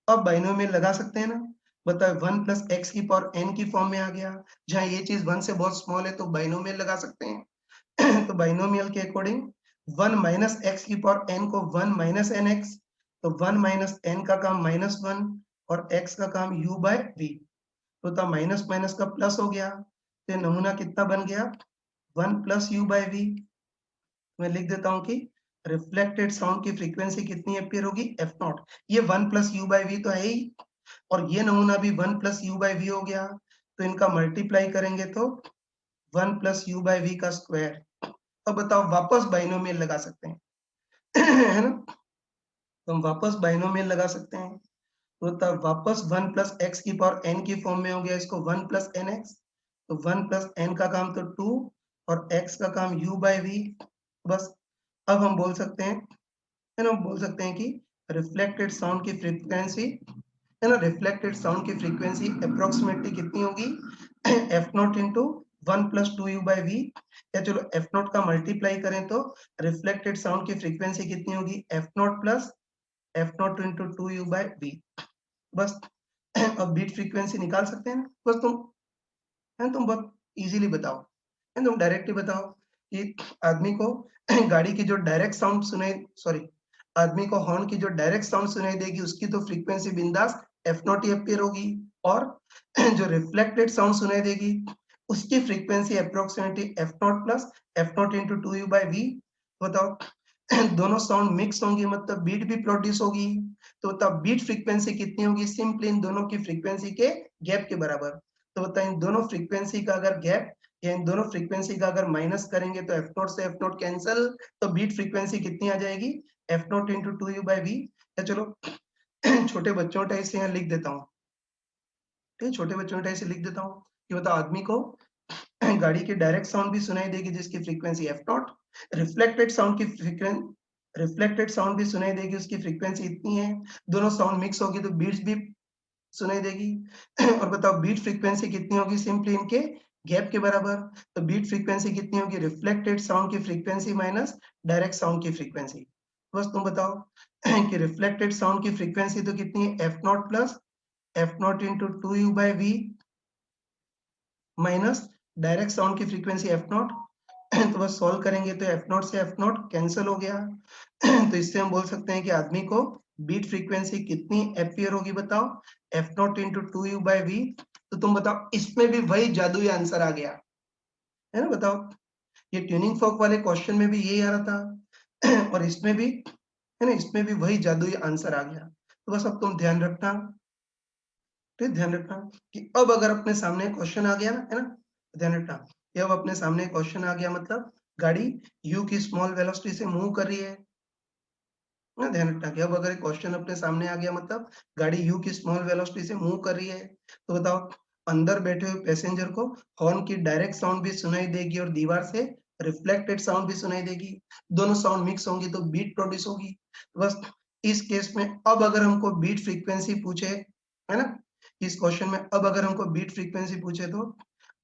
अब बाइनोमियल लगा सकते हैं ना, बताओ 1 प्लस एक्स की पावर n की फॉर्म में आ गया, जहां ये चीज 1 से बहुत स्मॉल है तो बाइनोमियल लगा सकते हैं। तो बाइनोमियल के अकॉर्डिंग 1 माइनस एक्स की पावर n को 1 माइनस एन एक्स, तो 1 माइनस एन का काम -1 और x का काम u बाय वी, तो था माइनस माइनस का प्लस हो गया, तो नमूना कितना बन गया 1 प्लस यू बाय वी। मैं लिख देता हूं कि रिफ्लेक्टेड साउंड की फ्रीक्वेंसी कितनी एम्पियर होगी एफ नॉट, ये 1 प्लस यू बाय वी तो है ही, और ये नमूना भी 1 प्लस यू बाय वी हो गया, तो इनका मल्टीप्लाई करेंगे तो 1 प्लस यू बाय वी का स्क्वायर। अब बताओ वापस बाइनोमियल लगा सकते हैं, है ना। तो हम वापस बाइनोमियल लगा सकते हैं, तो तब वापस 1 प्लस एक्स की पावर n की फॉर्म में हो गया, इसको 1 प्लस एन एक्स, तो 1 प्लस एन का काम तो 2 और x का काम u बाय वी। बस अब हम बोल सकते हैं, है ना, हम बोल सकते हैं कि रिफ्लेक्टेड साउंड की फ्रीक्वेंसी, है ना, रिफ्लेक्टेड साउंड की फ्रीक्वेंसी अप्रोक्सीमेटली कितनी होगी F naught into 1 plus 2 U by V, या चलो एफ नॉट का मल्टीप्लाई करें तो रिफ्लेक्टेड साउंड की फ्रीक्वेंसी कितनी होगी F naught plus F naught into 2 U by V. बस अब बीट फ्रीक्वेंसी निकाल सकते हैं ना, बस तुम, है तुम बहुत इजीली बताओ, है तुम डायरेक्टली बताओ कि आदमी को गाड़ी की जो डायरेक्ट साउंड सुनाई, सॉरी, आदमी को हॉर्न की जो डायरेक्ट साउंड सुनाई देगी उसकी तो फ्रीक्वेंसी बिंदास एफ नॉट एम्पियर होगी, और जो रिफ्लेक्टेड साउंड सुनाई देगी उसकी frequency approximately F naught plus F naught into 2 U by V. बताओ दोनों साउंड मिक्स होंगी मतलब बीट भी प्रोड्यूस होगी, तो तब बीट फ्रीक्वेंसी कितनी होगी, सिंपली इन दोनों की फ्रीक्वेंसी के गैप के बराबर। तो बताएं इन दोनों फ्रीक्वेंसी का अगर गैप या इन दोनों फ्रीक्वेंसी का अगर माइनस करेंगे तो एफ नॉट से एफ नॉट कैंसल, तो बीट फ्रीक्वेंसी कितनी आ जाएगी F naught into 2 U by V. या चलो छोटे बच्चों टाइप से यहाँ लिख देता हूँ, ठीक है, छोटे बच्चों टाइप से लिख देता हूँ कि बताओ आदमी को गाड़ी की डायरेक्ट साउंड भी सुनाई देगी जिसकी frequency F not, reflected sound की फ्रीक्वेंसी, रिफ्लेक्टेड साउंड भी सुनाई देगी उसकी फ्रीक्वेंसी इतनी है, दोनों साउंड मिक्स होगी तो बीट्स भी सुनाई देगी। और बताओ बीट फ्रीक्वेंसी कितनी होगी, सिंपली इनके गैप के बराबर, तो बीट फ्रीक्वेंसी कितनी होगी रिफ्लेक्टेड साउंड की फ्रीक्वेंसी माइनस डायरेक्ट साउंड की फ्रीक्वेंसी। बस तुम बताओ कि रिफ्लेक्टेड साउंड की फ्रीक्वेंसी तो कितनी है F naught plus F naught into 2 U by V minus direct sound की फ्रीक्वेंसी एफ नॉट। तो बस सॉल्व करेंगे तो एफ नॉट से एफ नॉट कैंसिल हो गया। तो इससे हम बोल सकते हैं कि आदमी को बीट फ्रीक्वेंसी कितनी एम्पियर होगी, बताओ F naught into 2 U by V. तो तुम बताओ इसमें भी वही जादुई आंसर आ गया, है ना। बताओ ये ट्यूनिंग फॉर्क वाले क्वेश्चन में भी यही आ रहा था और इसमें भी, है ना, इसमें भी वही जादुई आंसर आ गया। तो बस अब तुम ध्यान रखना, ठीक, ध्यान रखना कि अब अगर अपने सामने क्वेश्चन आ गया ना, है ना, ध्यान रखना कि अब अपने सामने क्वेश्चन आ गया मतलब गाड़ी u की स्मॉल वेलोसिटी से मूव कर रही है ना, ध्यान रखना कि अब अगर क्वेश्चन अपने सामने आ गया मतलब गाड़ी u की स्मॉल वेलोसिटी से मूव कर रही है, तो बताओ अंदर बैठे हुए पैसेंजर को हॉर्न की डायरेक्ट साउंड भी सुनाई देगी और दीवार से रिफ्लेक्टेड साउंड भी सुनाई देगी, दोनों साउंड मिक्स होंगी तो बीट प्रोड्यूस होगी। बस इस केस में अब अगर हमको बीट फ्रीक्वेंसी पूछे, है ना, इस क्वेश्चन में अब अगर हमको बीट फ्रीक्वेंसी पूछे तो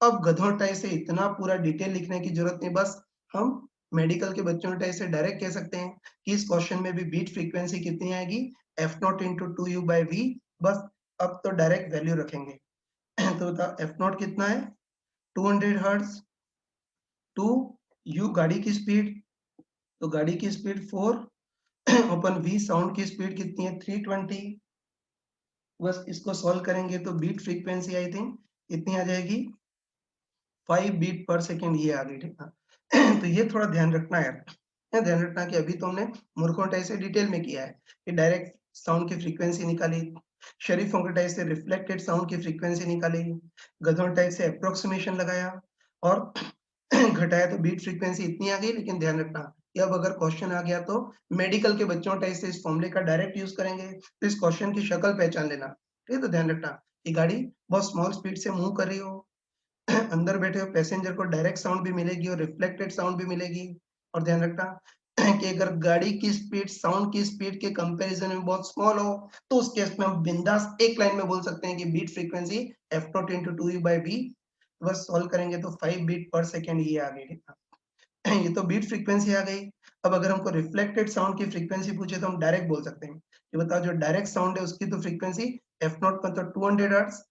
अब गधों टाइप से इतना पूरा डिटेल लिखने की जरूरत नहीं, बस हम मेडिकल के बच्चों टाइप से डायरेक्ट कह सकते हैं कि इस क्वेश्चन में भी बीट फ्रीक्वेंसी कितनी आएगी, F naught into two U by V. बस अब तो डायरेक्ट वैल्यू रखेंगे तो बताओ एफ नॉट कितना है 200 हर्ट्ज टू यू गाड़ी की स्पीड, तो गाड़ी की स्पीड 4 अपन वी साउंड की स्पीड कितनी है 320। बस इसको सॉल्व करेंगे तो बीट फ्रीक्वेंसी आई थिंक इतनी आ जाएगी 5 बीट पर सेकेंड, ये आ गई, ठीक है तो ये थोड़ा ध्यान रखना यार, ये ध्यान रखना कि अभी तो हमने मूर्खों टाइप से डिटेल में किया है कि डायरेक्ट साउंड की फ्रीक्वेंसी निकाली, शरीफों के टाइप से रिफ्लेक्टेड साउंड की फ्रीक्वेंसी निकाली, गधों टाइप से अप्रोक्सीमेशन लगाया और घटाया तो बीट फ्रीक्वेंसी इतनी आ गई। लेकिन ध्यान रखना कि अब अगर क्वेश्चन आ गया तो मेडिकल के बच्चों टाइप से इस फॉर्मूले का डायरेक्ट यूज करेंगे, तो इस क्वेश्चन की शक्ल पहचान लेना, ठीक है, तो ध्यान रखना कि गाड़ी बहुत स्मॉल स्पीड से मूव कर रही हो, अंदर बैठे हुए पैसेंजर को डायरेक्ट साउंड भी मिलेगी और रिफ्लेक्टेड साउंड भी मिलेगी, और ध्यान रखना कि अगर गाड़ी की स्पीड साउंड की स्पीड के कंपैरिजन में बहुत स्मॉल हो तो उस केस में हम बिंदास एक लाइन में बोल सकते हैं कि beat frequency F naught into two U by V. बस सॉल्व करेंगे तो 5 बीट पर सेकेंड ये आ गई, ये तो बीट फ्रीक्वेंसी आ गई। अब अगर हमको रिफ्लेक्टेड साउंड की फ्रीक्वेंसी पूछे तो हम डायरेक्ट बोल सकते हैं कि बताओ जो डायरेक्ट साउंड है उसकी तो फ्रीक्वेंसी एफ नॉट मतलब 200 हर्ट्ज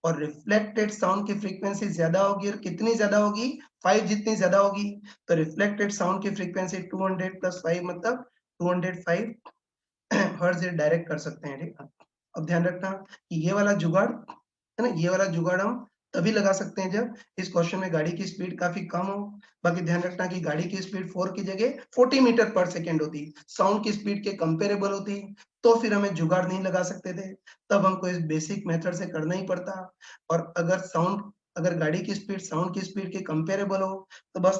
और रिफ्लेक्टेड साउंड की फ्रीक्वेंसी ज्यादा होगी, और कितनी ज्यादा होगी 5 जितनी ज्यादा होगी, तो रिफ्लेक्टेड साउंड की फ्रीक्वेंसी 200 प्लस 5 मतलब 205 हर्ट्ज डायरेक्ट कर सकते हैं, ठीक है। अब ध्यान रखना कि ये वाला जुगाड़, है ना, ये वाला जुगाड़ हम तभी लगा सकते हैं जब इस क्वेश्चन में गाड़ी की स्पीड काफी कम हो। बाकी ध्यान रखना कि गाड़ी की स्पीड 4 की जगह 40 मीटर पर सेकेंड होती, साउंड की स्पीड के कंपेरेबल होती, तो फिर हमें जुगाड़ नहीं लगा सकते थे, तब हमको इस बेसिक मेथड से करना ही पड़ता। और अगर गाड़ी की स्पीड साउंड की स्पीड के कंपेरेबल हो तो बस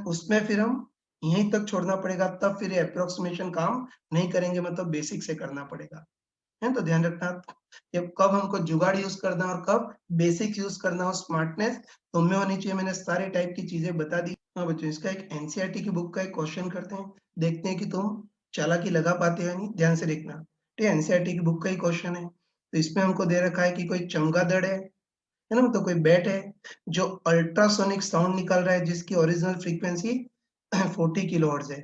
उसमें फिर हम यहीं तक छोड़ना पड़ेगा, तब फिर ये अप्रोक्सीमेशन काम नहीं करेंगे, मतलब बेसिक से करना पड़ेगा, है। तो ध्यान रखना कि अब कब हमको जुगाड़ यूज करना और कब बेसिक यूज करना और स्मार्टनेस तुम में होनी चाहिए। मैंने सारे टाइप की चीजें बता दी। हाँ बच्चों, इसका एक एनसीईआरटी की बुक का एक क्वेश्चन करते हैं, देखते हैं कि तुम चालाकी लगा पाते हो या नहीं, ध्यान से देखना, ठीक है। एनसीईआरटी की बुक का ही क्वेश्चन है, तो इसमें हमको दे रखा है कि कोई चमगादड़ है ना, तो कोई बैट है जो अल्ट्रासोनिक साउंड निकाल रहा है जिसकी ओरिजिनल फ्रीक्वेंसी 40 किलोहर्ट्ज है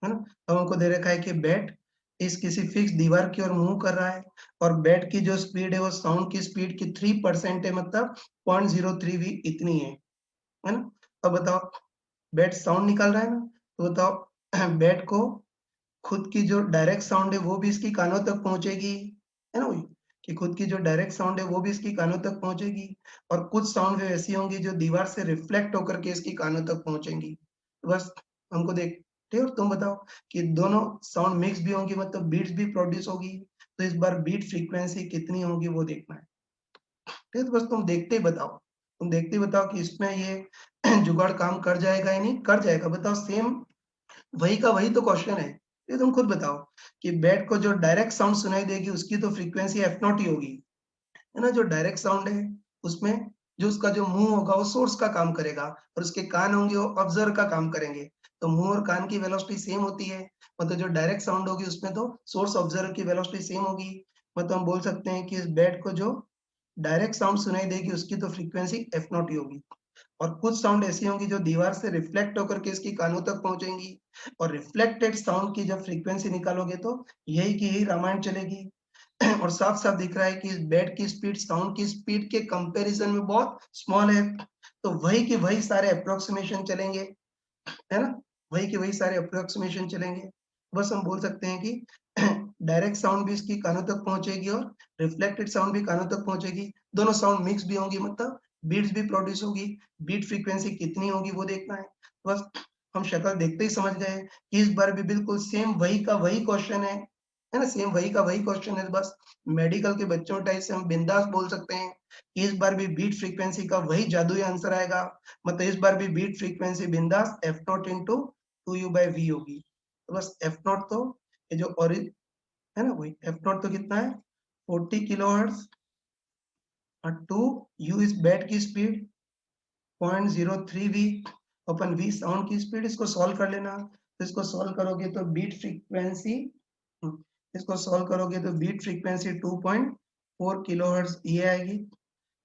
ना। अब हमको दे रखा है कि बैट इस किसी फिक्स दीवार की ओर मूव कर रहा है और बैट की जो स्पीड है वो साउंड की स्पीड की 3% है, मतलब 0.03 भी इतनी है ना। अब बताओ बैट साउंड निकाल रहा है ना, तो बताओ बैट को खुद की जो डायरेक्ट साउंड है वो भी इसकी कानों तक पहुंचेगी, है ना, वही कि खुद की जो डायरेक्ट साउंड है वो भी इसकी कानों तक पहुंचेगी, और कुछ साउंड वेव ऐसी होंगी जो दीवार से रिफ्लेक्ट होकर के इसकी कानों तक पहुंचेंगी। तो बस हमको देखते हो, और तुम बताओ कि दोनों साउंड मिक्स भी होंगी मतलब बीट्स भी प्रोड्यूस होगी, तो इस बार बीट फ्रीक्वेंसी कितनी होगी वो देखना है, ठीक है। तो बस तुम देखते ही बताओ, तुम देखते ही बताओ कि इसमें ये जुगाड़ काम कर जाएगा या नहीं कर जाएगा, बताओ। सेम वही का वही तो क्वेश्चन है, ये तुम खुद बताओ कि बैट को जो डायरेक्ट साउंड सुनाई देगी उसकी तो फ्रीक्वेंसी एफ नॉट ही होगी, है ना। जो डायरेक्ट साउंड है उसमें जो उसका जो मुंह होगा वो सोर्स का काम करेगा और उसके कान होंगे वो ऑब्जर्व का काम करेंगे, तो मुंह और कान की वेलोसिटी सेम होती है, मतलब जो डायरेक्ट साउंड होगी उसमें तो सोर्स ऑब्जर्व की वेलोसिटी सेम होगी, मतलब हम बोल सकते हैं कि इस बैट को जो डायरेक्ट साउंड सुनाई देगी उसकी तो फ्रीक्वेंसी एफ नॉट ही होगी, और कुछ साउंड ऐसी होंगी जो दीवार से रिफ्लेक्ट होकर के इसकी कानों तक पहुंचेंगी, और रिफ्लेक्टेड साउंड की जब फ्रीक्वेंसी निकालोगे तो यही की यही रामायण चलेगी। और साफ साफ दिख रहा है कि इस बैट की स्पीड साउंड की स्पीड के कंपैरिजन में बहुत स्मॉल है, तो वही के वही सारे अप्रोक्सीमेशन चलेंगे, है ना, वही के वही सारे अप्रोक्सीमेशन चलेंगे। बस हम बोल सकते हैं कि डायरेक्ट साउंड भी इसकी कानों तक पहुंचेगी और रिफ्लेक्टेड साउंड भी कानों तक पहुंचेगी, दोनों साउंड मिक्स भी होंगी मतलब बीट्स भी प्रोड्यूस होगी, बीट फ्रीक्वेंसी कितनी होगी वो देखना है। बस हम शक्ल देखते ही समझ गए कि इस बार भी बिल्कुल सेम वही का वही क्वेश्चन है ना? सेम वही का वही क्वेश्चन है, बस मेडिकल के बच्चों टाइप से हम बिंदास बोल सकते हैं कि इस बार भी बीट फ्रीक्वेंसी का वही जादुई आंसर आएगा। मतलब इस बार भी बीट फ्रीक्वेंसी बिंदास एफ नॉट इंटू 2u/v होगी। तो बस एफ नॉट तो ये जो है ना, वही एफ नॉट तो कितना है 40 किलोहर्ट्ज और 2 u इस बैट की स्पीड 0.03v अपन v साउंड की स्पीड। इसको सॉल्व कर लेना। तो इसको सॉल्व करोगे तो बीट फ्रीक्वेंसी इसको सॉल्व करोगे तो बीट फ्रीक्वेंसी 2.4 किलोहर्ट्ज ये आएगी,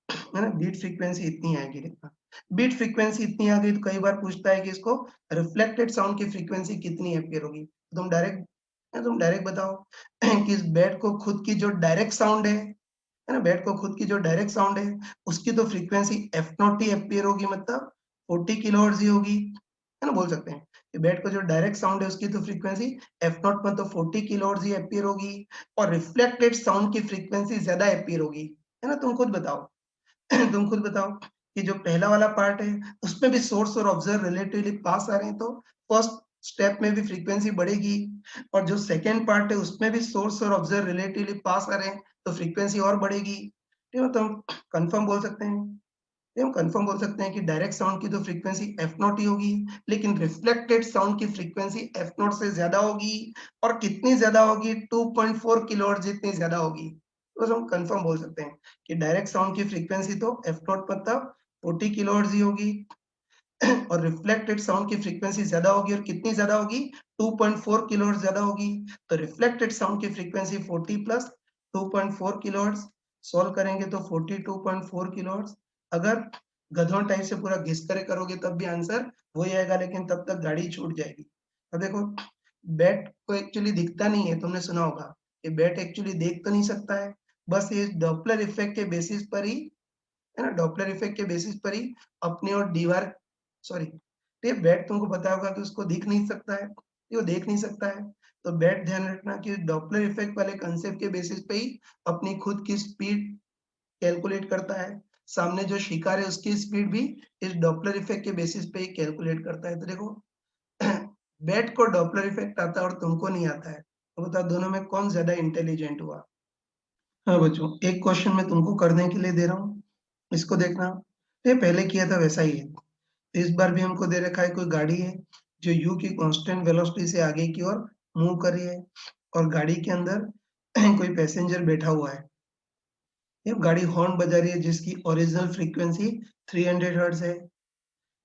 है ना? बीट फ्रीक्वेंसी इतनी आएगी। देखना बीट फ्रीक्वेंसी इतनी आ गई तो कई बार पूछता है कि इसको रिफ्लेक्टेड साउंड की फ्रीक्वेंसी कितनी एम्पियर होगी। तुम डायरेक्ट बताओ कि इस बैट को खुद की जो डायरेक्ट साउंड है ना, बैट को खुद की जो डायरेक्ट साउंड है उसकी तो फ्रीक्वेंसी एफ नॉट ही एम्पियर होगी, मतलब 40 किलोहर्ट्ज ही होगी, है ना? बोल सकते हैं कि बैट को जो डायरेक्ट साउंड है उसकी तो फ्रीक्वेंसी एफ नॉट मतलब 40 किलोहर्ट्ज ही एम्पियर होगी और रिफ्लेक्टेड साउंड की फ्रीक्वेंसी ज्यादा एम्पियर होगी, है ना? तुम खुद बताओ तुम खुद बताओ कि जो पहला वाला पार्ट है उसमें भी सोर्स और ऑब्जर्व रिलेटिवली पास आ रहे हैं तो फर्स्ट स्टेप में भी फ्रीक्वेंसी बढ़ेगी, और जो सेकंड पार्ट है उसमें भी सोर्स और ऑब्जर्व रिलेटिवली पास आ रहे हैं तो फ्रीक्वेंसी और बढ़ेगी। ठीक है, तो हम कंफर्म बोल सकते हैं, हम कंफर्म बोल सकते हैं कि डायरेक्ट साउंड की तो फ्रीक्वेंसी एफ नॉट ही होगी, लेकिन रिफ्लेक्टेड साउंड की फ्रीक्वेंसी एफ नॉट से ज्यादा होगी, और कितनी ज्यादा होगी 2.4 किलोहर्ट्ज जितनी ज्यादा होगी। तो हम कंफर्म बोल सकते हैं कि डायरेक्ट साउंड की फ्रीक्वेंसी तो एफ नॉट मतलब 40 किलोहर्ट्ज ही होगी और रिफ्लेक्टेड साउंड की फ्रीक्वेंसी ज्यादा होगी, और कितनी ज्यादा होगी 2.4 किलोहर्ट्ज ज्यादा होगी। तो रिफ्लेक्टेड साउंड की फ्रीक्वेंसी 40 प्लस 2.4 किलोहर्ट्ज, सॉल्व करेंगे तो 42.4 किलोहर्ट्ज। अगर गधों टाइप से पूरा घिस करे करोगे तब भी आंसर वही आएगा, लेकिन तब तक गाड़ी छूट जाएगी। अब देखो बैट को एक्चुअली दिखता नहीं है, तुमने सुना होगा कि बैट एक्चुअली देख तो नहीं सकता है, बस ये डॉपलर इफेक्ट के बेसिस पर ही, है ना, डॉपलर इफेक्ट के बेसिस पर ही अपनी और दीवार, सॉरी, ये बैट तुमको पता होगा कि उसको दिख नहीं सकता है, ये वो देख नहीं सकता है। तो बैट ध्यान रखना कि डॉपलर इफेक्ट वाले कंसेप्ट के बेसिस पे ही अपनी खुद की स्पीड कैलकुलेट करता है। सामने जो शिकार है उसकी स्पीड भी इस डॉपलर इफेक्ट के बेसिस पे ही कैलकुलेट करता है। तो देखो बैट को डॉपलर इफेक्ट आता है और तुमको नहीं आता है, तो बताओ दोनों में कौन ज्यादा इंटेलिजेंट हुआ? हाँ बच्चों, एक क्वेश्चन मैं तुमको करने के लिए दे रहा हूँ, इसको देखना। ये पहले किया था वैसा ही है। इस बार भी हमको दे रखा है कोई गाड़ी है जो u की कांस्टेंट वेलोसिटी से आगे की ओर मूव कर रही है, और गाड़ी के अंदर कोई पैसेंजर बैठा हुआ है। ये गाड़ी हॉर्न बजा रही है जिसकी ओरिजिनल फ्रीक्वेंसी 300 हर्ट्ज है।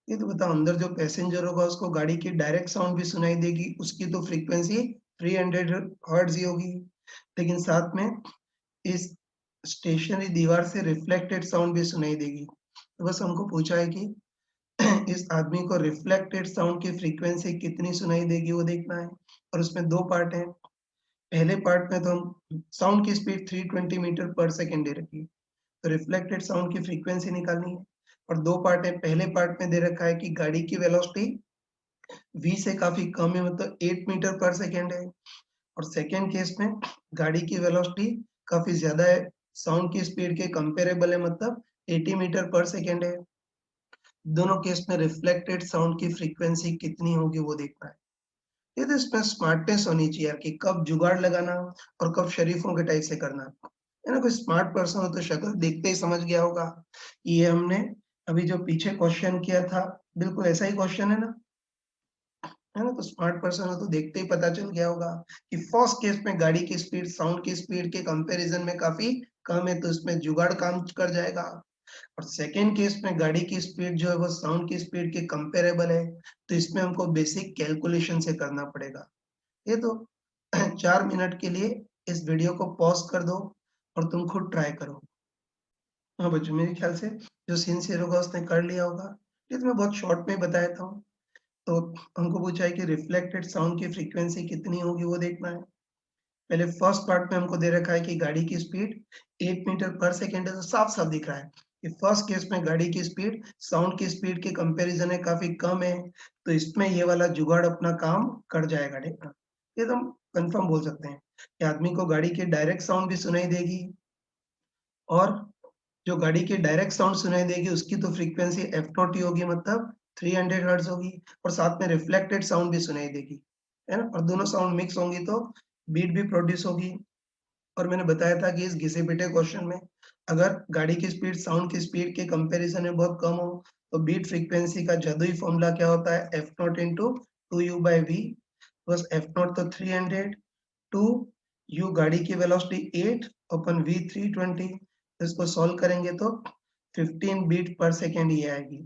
ये तो बताओ अंदर जो पैसेंजर होगा उसको गाड़ी की डायरेक्ट साउंड भी सुनाई देगी, उसकी तो फ्रीक्वेंसी 300 हर्ट्ज ही होगी, लेकिन साथ में इस स्टेशनरी दीवार से रिफ्लेक्टेड साउंड भी सुनाई देगी। तो बस हमको पूछा है कि इस आदमी को रिफ्लेक्टेड साउंड की फ्रीक्वेंसी कितनी सुनाई देगी वो देखना है, और उसमें दो पार्ट हैं। पहले पार्ट में तो हम साउंड की स्पीड 320 मीटर पर सेकेंड दे रखी है, तो रिफ्लेक्टेड साउंड की फ्रीक्वेंसी निकालनी है। और दो पार्ट है, पहले पार्ट में दे रखा है कि गाड़ी की वेलोसिटी v से काफी कम है, मतलब 8 मीटर पर सेकेंड है, और सेकेंड केस में गाड़ी की वेलोसिटी काफी ज्यादा है, साउंड की स्पीड के कंपेरेबल है, मतलब 80 मीटर पर सेकेंड है। दोनों केस में रिफ्लेक्टेड साउंड की फ्रीक्वेंसी कितनी होगी वो देखना है। ये तो इसमें स्मार्टनेस होनी चाहिए यार कि कब जुगाड़ लगाना और कब शरीफों के टाइप से करना, है ना? कोई स्मार्ट पर्सन हो तो शक्ल देखते ही समझ गया होगा कि ये हमने अभी जो पीछे क्वेश्चन किया था बिल्कुल ऐसा ही क्वेश्चन है ना, है ना? तो स्मार्ट पर्सन हो तो देखते ही पता चल गया होगा कि फर्स्ट केस में गाड़ी की स्पीड साउंड की स्पीड के कंपैरिजन में काफी कम है, तो इसमें जुगाड़ काम कर जाएगा। और सेकेंड केस में गाड़ी की स्पीड जो है वो साउंड की स्पीड के कंपेरेबल है, तो इसमें हमको बेसिक कैलकुलेशन से करना पड़ेगा। ये तो 4 मिनट के लिए इस वीडियो को पॉज कर दो और तुम खुद ट्राई करो। हाँ बच्चों, मेरे ख्याल से जो सिंसियर होगा उसने कर लिया होगा। ये तो मैं बहुत शॉर्ट में बताया था। तो हमको पूछा है कि रिफ्लेक्टेड साउंड की फ्रीक्वेंसी कितनी होगी वो देखना है। पहले फर्स्ट पार्ट में हमको दे रखा है कि गाड़ी की स्पीड 8 मीटर पर सेकेंड है, तो साफ-साफ दिख रहा है कि फर्स्ट केस में गाड़ी की स्पीड साउंड की स्पीड के कंपैरिजन में काफ़ी कम है, तो इसमें ये वाला जुगाड़ अपना काम कर जाएगा, ठीक है। ये तो हम कन्फर्म बोल सकते हैं कि आदमी को गाड़ी की डायरेक्ट साउंड भी सुनाई देगी, और जो गाड़ी की डायरेक्ट साउंड सुनाई देगी उसकी तो फ्रीक्वेंसी एफ नॉट ही होगी, मतलब 300 हर्ट्ज होगी, और साथ में रिफ्लेक्टेड साउंड भी सुनाई देगी, है ना? और दोनों साउंड मिक्स होंगी तो बीट भी प्रोड्यूस होगी। और मैंने बताया था कि इस घिसे पिटे क्वेश्चन में अगर गाड़ी की स्पीड साउंड की स्पीड के कंपैरिजन में बहुत कम हो तो बीट फ्रीक्वेंसी का जादुई फॉर्मूला क्या होता है, एफ नॉट इंटू 2u/v। बस एफ नॉट तो 300, 2 u गाड़ी की वेलोसिटी 8 अपन v 320, इसको सॉल्व करेंगे तो 15 बीट पर सेकेंड ये आएगी।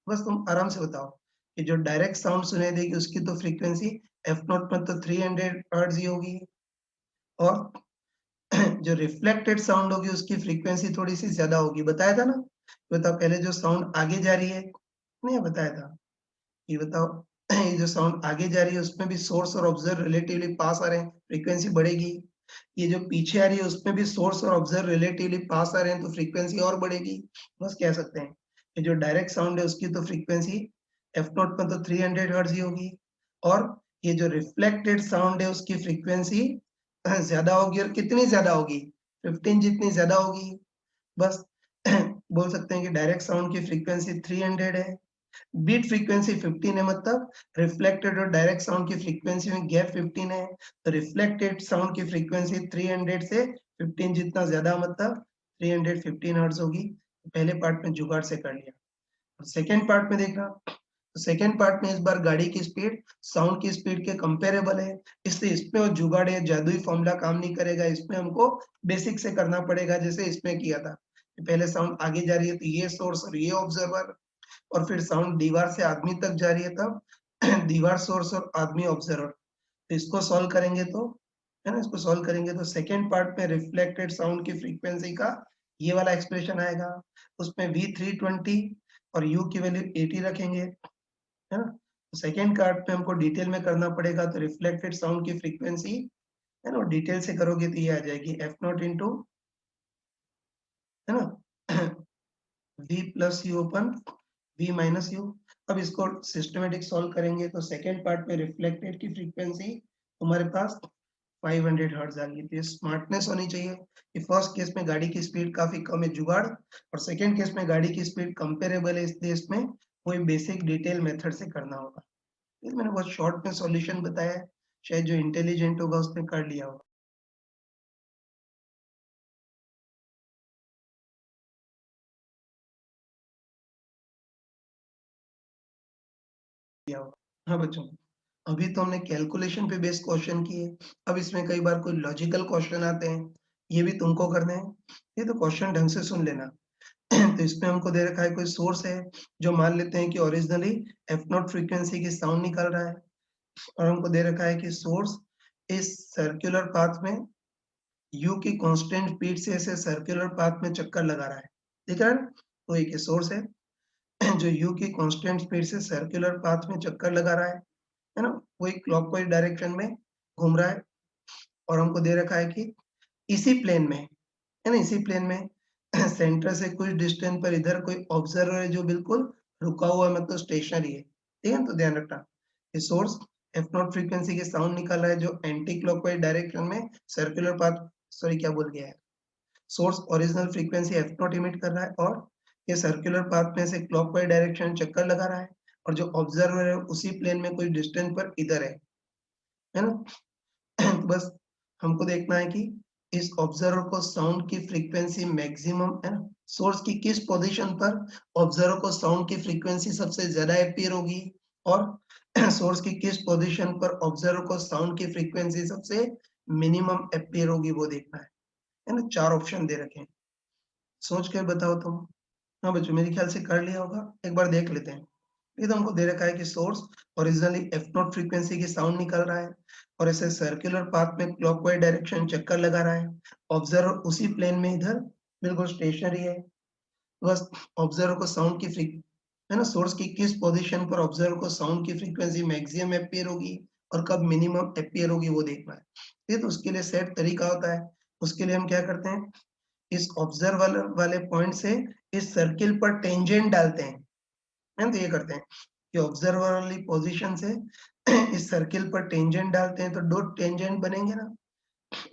बस तुम आराम से बताओ कि जो डायरेक्ट साउंड सुनाई देगी उसकी तो फ्रीक्वेंसी एफ नॉट में तो 300 हर्ट्ज ही होगी, और जो रिफ्लेक्टेड साउंड होगी उसकी फ्रीक्वेंसी थोड़ी सी ज्यादा होगी, बताया था ना? बताओ पहले जो साउंड आगे जा रही है, नहीं बताया था, ये बताओ ये जो साउंड आगे जा रही है उसमें भी सोर्स और ऑब्जर्व रिलेटिवली पास आ रहे हैं, फ्रीक्वेंसी बढ़ेगी। ये जो पीछे आ रही है उसमें भी सोर्स और ऑब्जर्व रिलेटिवली पास आ रहे हैं तो फ्रीक्वेंसी और बढ़ेगी। बस कह सकते हैं कि जो डायरेक्ट साउंड है उसकी तो फ्रीक्वेंसी एफ नॉट में तो 300 हर्ट्ज ही होगी, और ये जो रिफ्लेक्टेड साउंड है उसकी फ्रीक्वेंसी ज्यादा होगी, और कितनी ज्यादा होगी, 15 जितनी ज्यादा होगी। बस बोल सकते हैं कि डायरेक्ट साउंड की फ्रीक्वेंसी 300 है, बीट फ्रीक्वेंसी 15 है, मतलब रिफ्लेक्टेड और डायरेक्ट साउंड की फ्रीक्वेंसी में गैप 15 है, तो रिफ्लेक्टेड साउंड की फ्रीक्वेंसी 300 से 15 जितना ज्यादा, मतलब 315 हर्ट्ज होगी। पहले पार्ट में जुगाड़ से कर लिया। सेकेंड पार्ट में देखना, तो सेकेंड पार्ट में इस बार गाड़ी की स्पीड साउंड की स्पीड के कंपेरेबल है, इसलिए इसमें वो जुगाड़ या जादुई फॉर्मूला काम नहीं करेगा, इसमें हमको बेसिक से करना पड़ेगा जैसे इसमें किया था। पहले साउंड आगे जा रही है तो ये सोर्स और ये ऑब्जर्वर, और फिर साउंड दीवार से आदमी तक जा रही है तब दीवार सोर्स और आदमी ऑब्जर्वर। तो इसको सॉल्व करेंगे तो, है ना, इसको सॉल्व करेंगे तो सेकेंड पार्ट में रिफ्लेक्टेड साउंड की फ्रीक्वेंसी का ये वाला एक्सप्रेशन आएगा, उसमें v 320 और u की वैल्यू 80 रखेंगे, है ना? सेकेंड पार्ट में हमको डिटेल में करना पड़ेगा, तो रिफ्लेक्टेड साउंड की फ्रीक्वेंसी, है ना, डिटेल से करोगे तो ये आ जाएगी एफ नॉट इंटू, है ना, v plus you upon v minus you. अब इसको सिस्टमेटिक सॉल्व करेंगे तो सेकेंड पार्ट में रिफ्लेक्टेड की फ्रीक्वेंसी तुम्हारे पास 500 हर्ट्ज आ गई। तो ये स्मार्टनेस होनी चाहिए कि फर्स्ट केस में गाड़ी की स्पीड काफी कम है जुगाड़, और सेकेंड केस में गाड़ी की स्पीड कंपेरेबल है, इसलिए इसमें कोई बेसिक डिटेल मेथड से करना होगा। ये मैंने बहुत शॉर्ट में सॉल्यूशन बताया है, शायद जो इंटेलिजेंट होगा उसने कर लिया होगा। हाँ बच्चों, अभी तो हमने कैलकुलेशन पे बेस्ड क्वेश्चन किए, अब इसमें कई बार कोई लॉजिकल क्वेश्चन आते हैं, ये भी तुमको करने हैं। ये तो क्वेश्चन ढंग से सुन लेना। तो इसमें हमको दे रखा है कोई सोर्स है जो मान लेते हैं कि ओरिजिनली एफ नॉट फ्रीक्वेंसी की साउंड निकाल रहा है, और हमको दे रखा है कि सोर्स इस सर्कुलर पाथ में यू की कांस्टेंट स्पीड से ऐसे सर्कुलर पाथ में चक्कर लगा रहा है, दिख रहा है ना? तो एक सोर्स है जो यू की कांस्टेंट स्पीड से सर्कुलर पाथ में चक्कर लगा रहा है ना, वही क्लॉकवाइज डायरेक्शन में घूम रहा है, और हमको दे रखा है कि इसी प्लेन में, है ना, इसी प्लेन में सेंटर से कुछ डिस्टेंस पर इधर कोई ऑब्जर्वर है जो बिल्कुल रुका हुआ है, मतलब स्टेशनरी है, ठीक है? तो ध्यान रखना, ये सोर्स एफ नॉट फ्रीक्वेंसी के साउंड निकाल रहा है जो एंटी क्लॉकवाइज डायरेक्शन में सर्कुलर पाथ, सॉरी क्या बोल गया है, source original frequency F not emit कर रहा है, और ये सर्कुलर पाथ में से क्लॉकवाइज डायरेक्शन चक्कर लगा रहा है, और जो ऑब्जर्वर है उसी प्लेन में कोई डिस्टेंस पर इधर है ना? तो बस हमको देखना है कि इस ऑब्जर्वर को साउंड की फ्रीक्वेंसी मैक्सिमम, है ना, सोर्स की किस पोजीशन पर ऑब्जर्वर को साउंड की फ्रीक्वेंसी सबसे ज्यादा अपीयर होगी, और सोर्स की किस पोजीशन पर ऑब्जर्वर को साउंड की फ्रीक्वेंसी सबसे मिनिमम अपीयर होगी, वो देखना है ना? 4 ऑप्शन दे रखे हैं, सोच के बताओ तुम। हाँ बच्चों, मेरे ख्याल से कर लिया होगा, एक बार देख लेते हैं। ये तो हमको दे रखा है कि source originally F not frequency की साउंड निकल रहा है, और ऐसे सर्कुलर पाथ में क्लॉकवाइज डायरेक्शन चक्कर लगा रहा है, ऑब्जर्वर उसी प्लेन में इधर बिल्कुल स्टेशनरी है। बस ऑब्जर्वर को साउंड की फ्रीक, है ना, सोर्स की किस पोजीशन पर ऑब्जर्वर को साउंड की फ्रीक्वेंसी मैक्सिमम अपीयर होगी और कब मिनिमम अपीयर होगी वो देखना है। ये तो उसके लिए सेट तरीका होता है। उसके लिए हम क्या करते हैं, इस ऑब्जर्व वाले पॉइंट से इस सर्किल पर टेंजेंट डालते हैं, है ना? तो ये करते हैं कि ऑब्जर्वर वाली पोजीशन से इस सर्किल पर टेंजेंट डालते हैं तो दो टेंजेंट बनेंगे ना।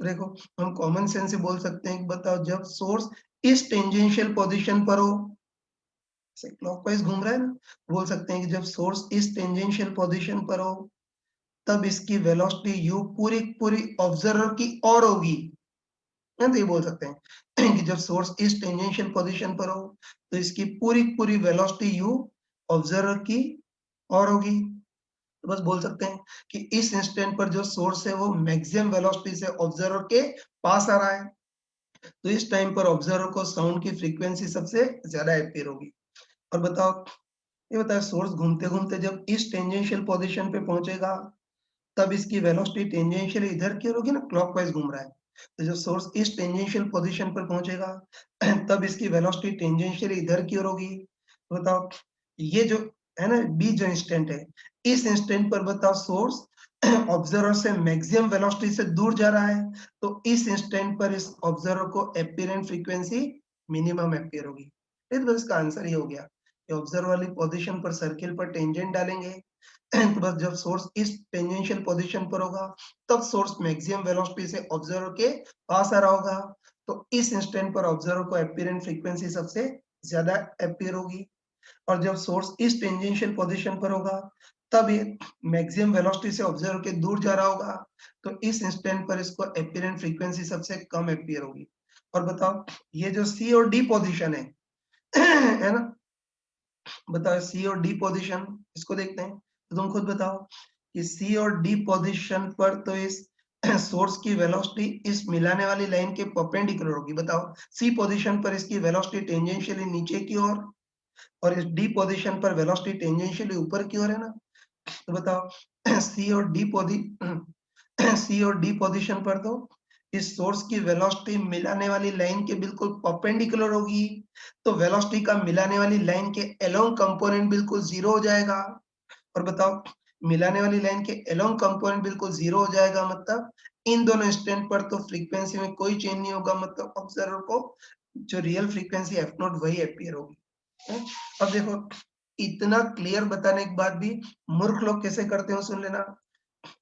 देखो हम कॉमन सेंस से बोल सकते हैं कि बताओ जब सोर्स इस टेंजेंशियल पोजीशन पर हो, क्लॉकवाइज घूम रहा है ना, बोल सकते हैं कि जब सोर्स इस टेंजेंशियल पोजीशन पर हो तब इसकी वेलोसिटी u पूरी पूरी ऑब्जर्वर की ओर होगी, है तो ये बोल सकते हैं कि जब सोर्स इस टेंजेंशियल पोजीशन पर हो तो इसकी पूरी पूरी वेलोसिटी u ऑब्जर्वर की ओर होगी। तो बस बोल सकते हैं कि इस इंस्टेंट पर जो सोर्स है वो मैक्सिमम वेलोसिटी से ऑब्जर्वर के पास आ रहा है, तो इस टाइम पर ऑब्जर्वर को साउंड की फ्रीक्वेंसी सबसे ज्यादा अपीयर होगी। और बताओ, ये बताओ सोर्स घूमते घूमते जब इस टेंजेंशियल पोजीशन पे पहुंचेगा तब इसकी वेलोसिटी टेंजेंशियल इधर की ओर होगी ना, क्लॉकवाइज घूम रहा है, तो जब सोर्स इस टेंजेंशियल पोजीशन पर पहुंचेगा तब इसकी वेलोसिटी टेंजेंशियल इधर की ओर होगी। तो बताओ, ये जो है ना बी जो इंस्टेंट है, इस इंस्टेंट पर बताओ सोर्स ऑब्जर्वर से मैक्सिमम वेलोसिटी से दूर जा रहा है, तो इस इंस्टेंट पर इस ऑब्जर्वर को अपीयरेंट फ्रीक्वेंसी मिनिमम अपीयर होगी। तो बस इसका आंसर ये हो गया कि ऑब्जर्वर वाली पोजीशन पर सर्किल पर टेंजेंट डालेंगे तो बस जब सोर्स इस टेंजेंशियल पोजीशन पर होगा तब सोर्स मैक्सिमम वेलोसिटी से ऑब्जर्वर के पास आ रहा होगा, तो इस इंस्टेंट पर ऑब्जर्वर को अपीयरेंट फ्रीक्वेंसी सबसे ज्यादा अपीयर होगी। और जब सोर्स इस टेंजेंशियल पोजीशन पर होगा तब ये मैक्सिमम वेलोसिटी से ऑब्जर्वर के दूर जा रहा होगा, तो इस इंस्टेंट पर इसको अपीयरेंट फ्रीक्वेंसी सबसे कम अपीयर होगी। और बताओ, ये जो सी और डी पोजीशन है है ना, बताओ सी और डी पोजीशन, इसको देखते हैं, तो तुम खुद बताओ कि सी और डी पोजीशन पर तो इस सोर्स की वेलोसिटी इस मिलाने वाली लाइन के परपेंडिकुलर होगी। बताओ, सी पोजीशन पर इसकी वेलोसिटी टेंजेंशियली नीचे की ओर और इस डी पोजीशन पर वेलोसिटी टेंजेंशियली ऊपर की ओर है ना, तो बताओ सी और डी पोजी सी और डी पोजीशन पर तो इस सोर्स की वेलोसिटी मिलाने वाली लाइन के बिल्कुल परपेंडिकुलर होगी, तो वेलोसिटी का मिलाने वाली लाइन के अलोंग कंपोनेंट बिल्कुल जीरो हो जाएगा। और बताओ, मिलाने वाली लाइन के अलोंग कंपोनेंट बिल्कुल जीरो हो जाएगा, मतलब इन दोनों इंस्टेंट पर तो फ्रीक्वेंसी में कोई चेंज नहीं होगा, मतलब ऑब्जर्वर को जो रियल फ्रीक्वेंसी एफ नॉट वही अपीयर होगी। अब देखो, इतना क्लियर बताने के बाद भी मूर्ख लोग कैसे करते हो सुन लेना,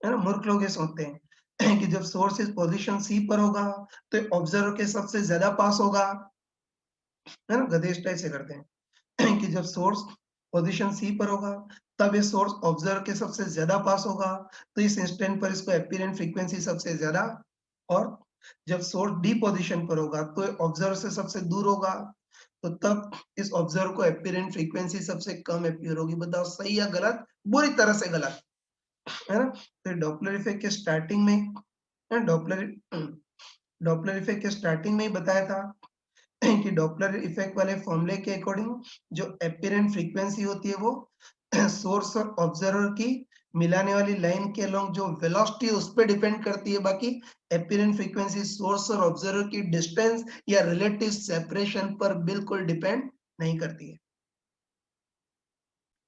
है ना। मूर्ख लोग ये सोचते हैं कि जब सोर्स इस पोजीशन सी पर होगा तो ऑब्जर्वर के सबसे ज्यादा पास होगा, है ना, गधे इस टाइप से करते हैं कि जब सोर्स पोजीशन सी पर होगा तब ये सोर्स ऑब्जर्वर के सबसे ज्यादा पास होगा, तो इस इंस्टेंट पर इसको अपीयरेंट फ्रीक्वेंसी सबसे ज्यादा। और जब सोर्स डी पोजीशन पर होगा तो ऑब्जर्वर से सबसे दूर होगा, तो तब इस ऑब्जर्वर को अपीयरेंट फ्रीक्वेंसी सबसे कम अपीयर होगी। बताओ सही या गलत, बुरी तरह से गलत, है ना। तो डॉपलर इफेक्ट के स्टार्टिंग में डॉपलर डॉपलर इफेक्ट के स्टार्टिंग में ही बताया था कि डॉपलर इफेक्ट वाले फॉर्मूले के अकॉर्डिंग जो अपीयरेंट फ्रीक्वेंसी होती है वो सोर्स और ऑब्जर्वर की मिलाने वाली लाइन के अलोंग जो वेलोसिटी है उस पर डिपेंड करती है, बाकी अपीयरेंट फ्रीक्वेंसी सोर्स और ऑब्जर्वर की डिस्टेंस या रिलेटिव सेपरेशन पर बिल्कुल डिपेंड नहीं करती है।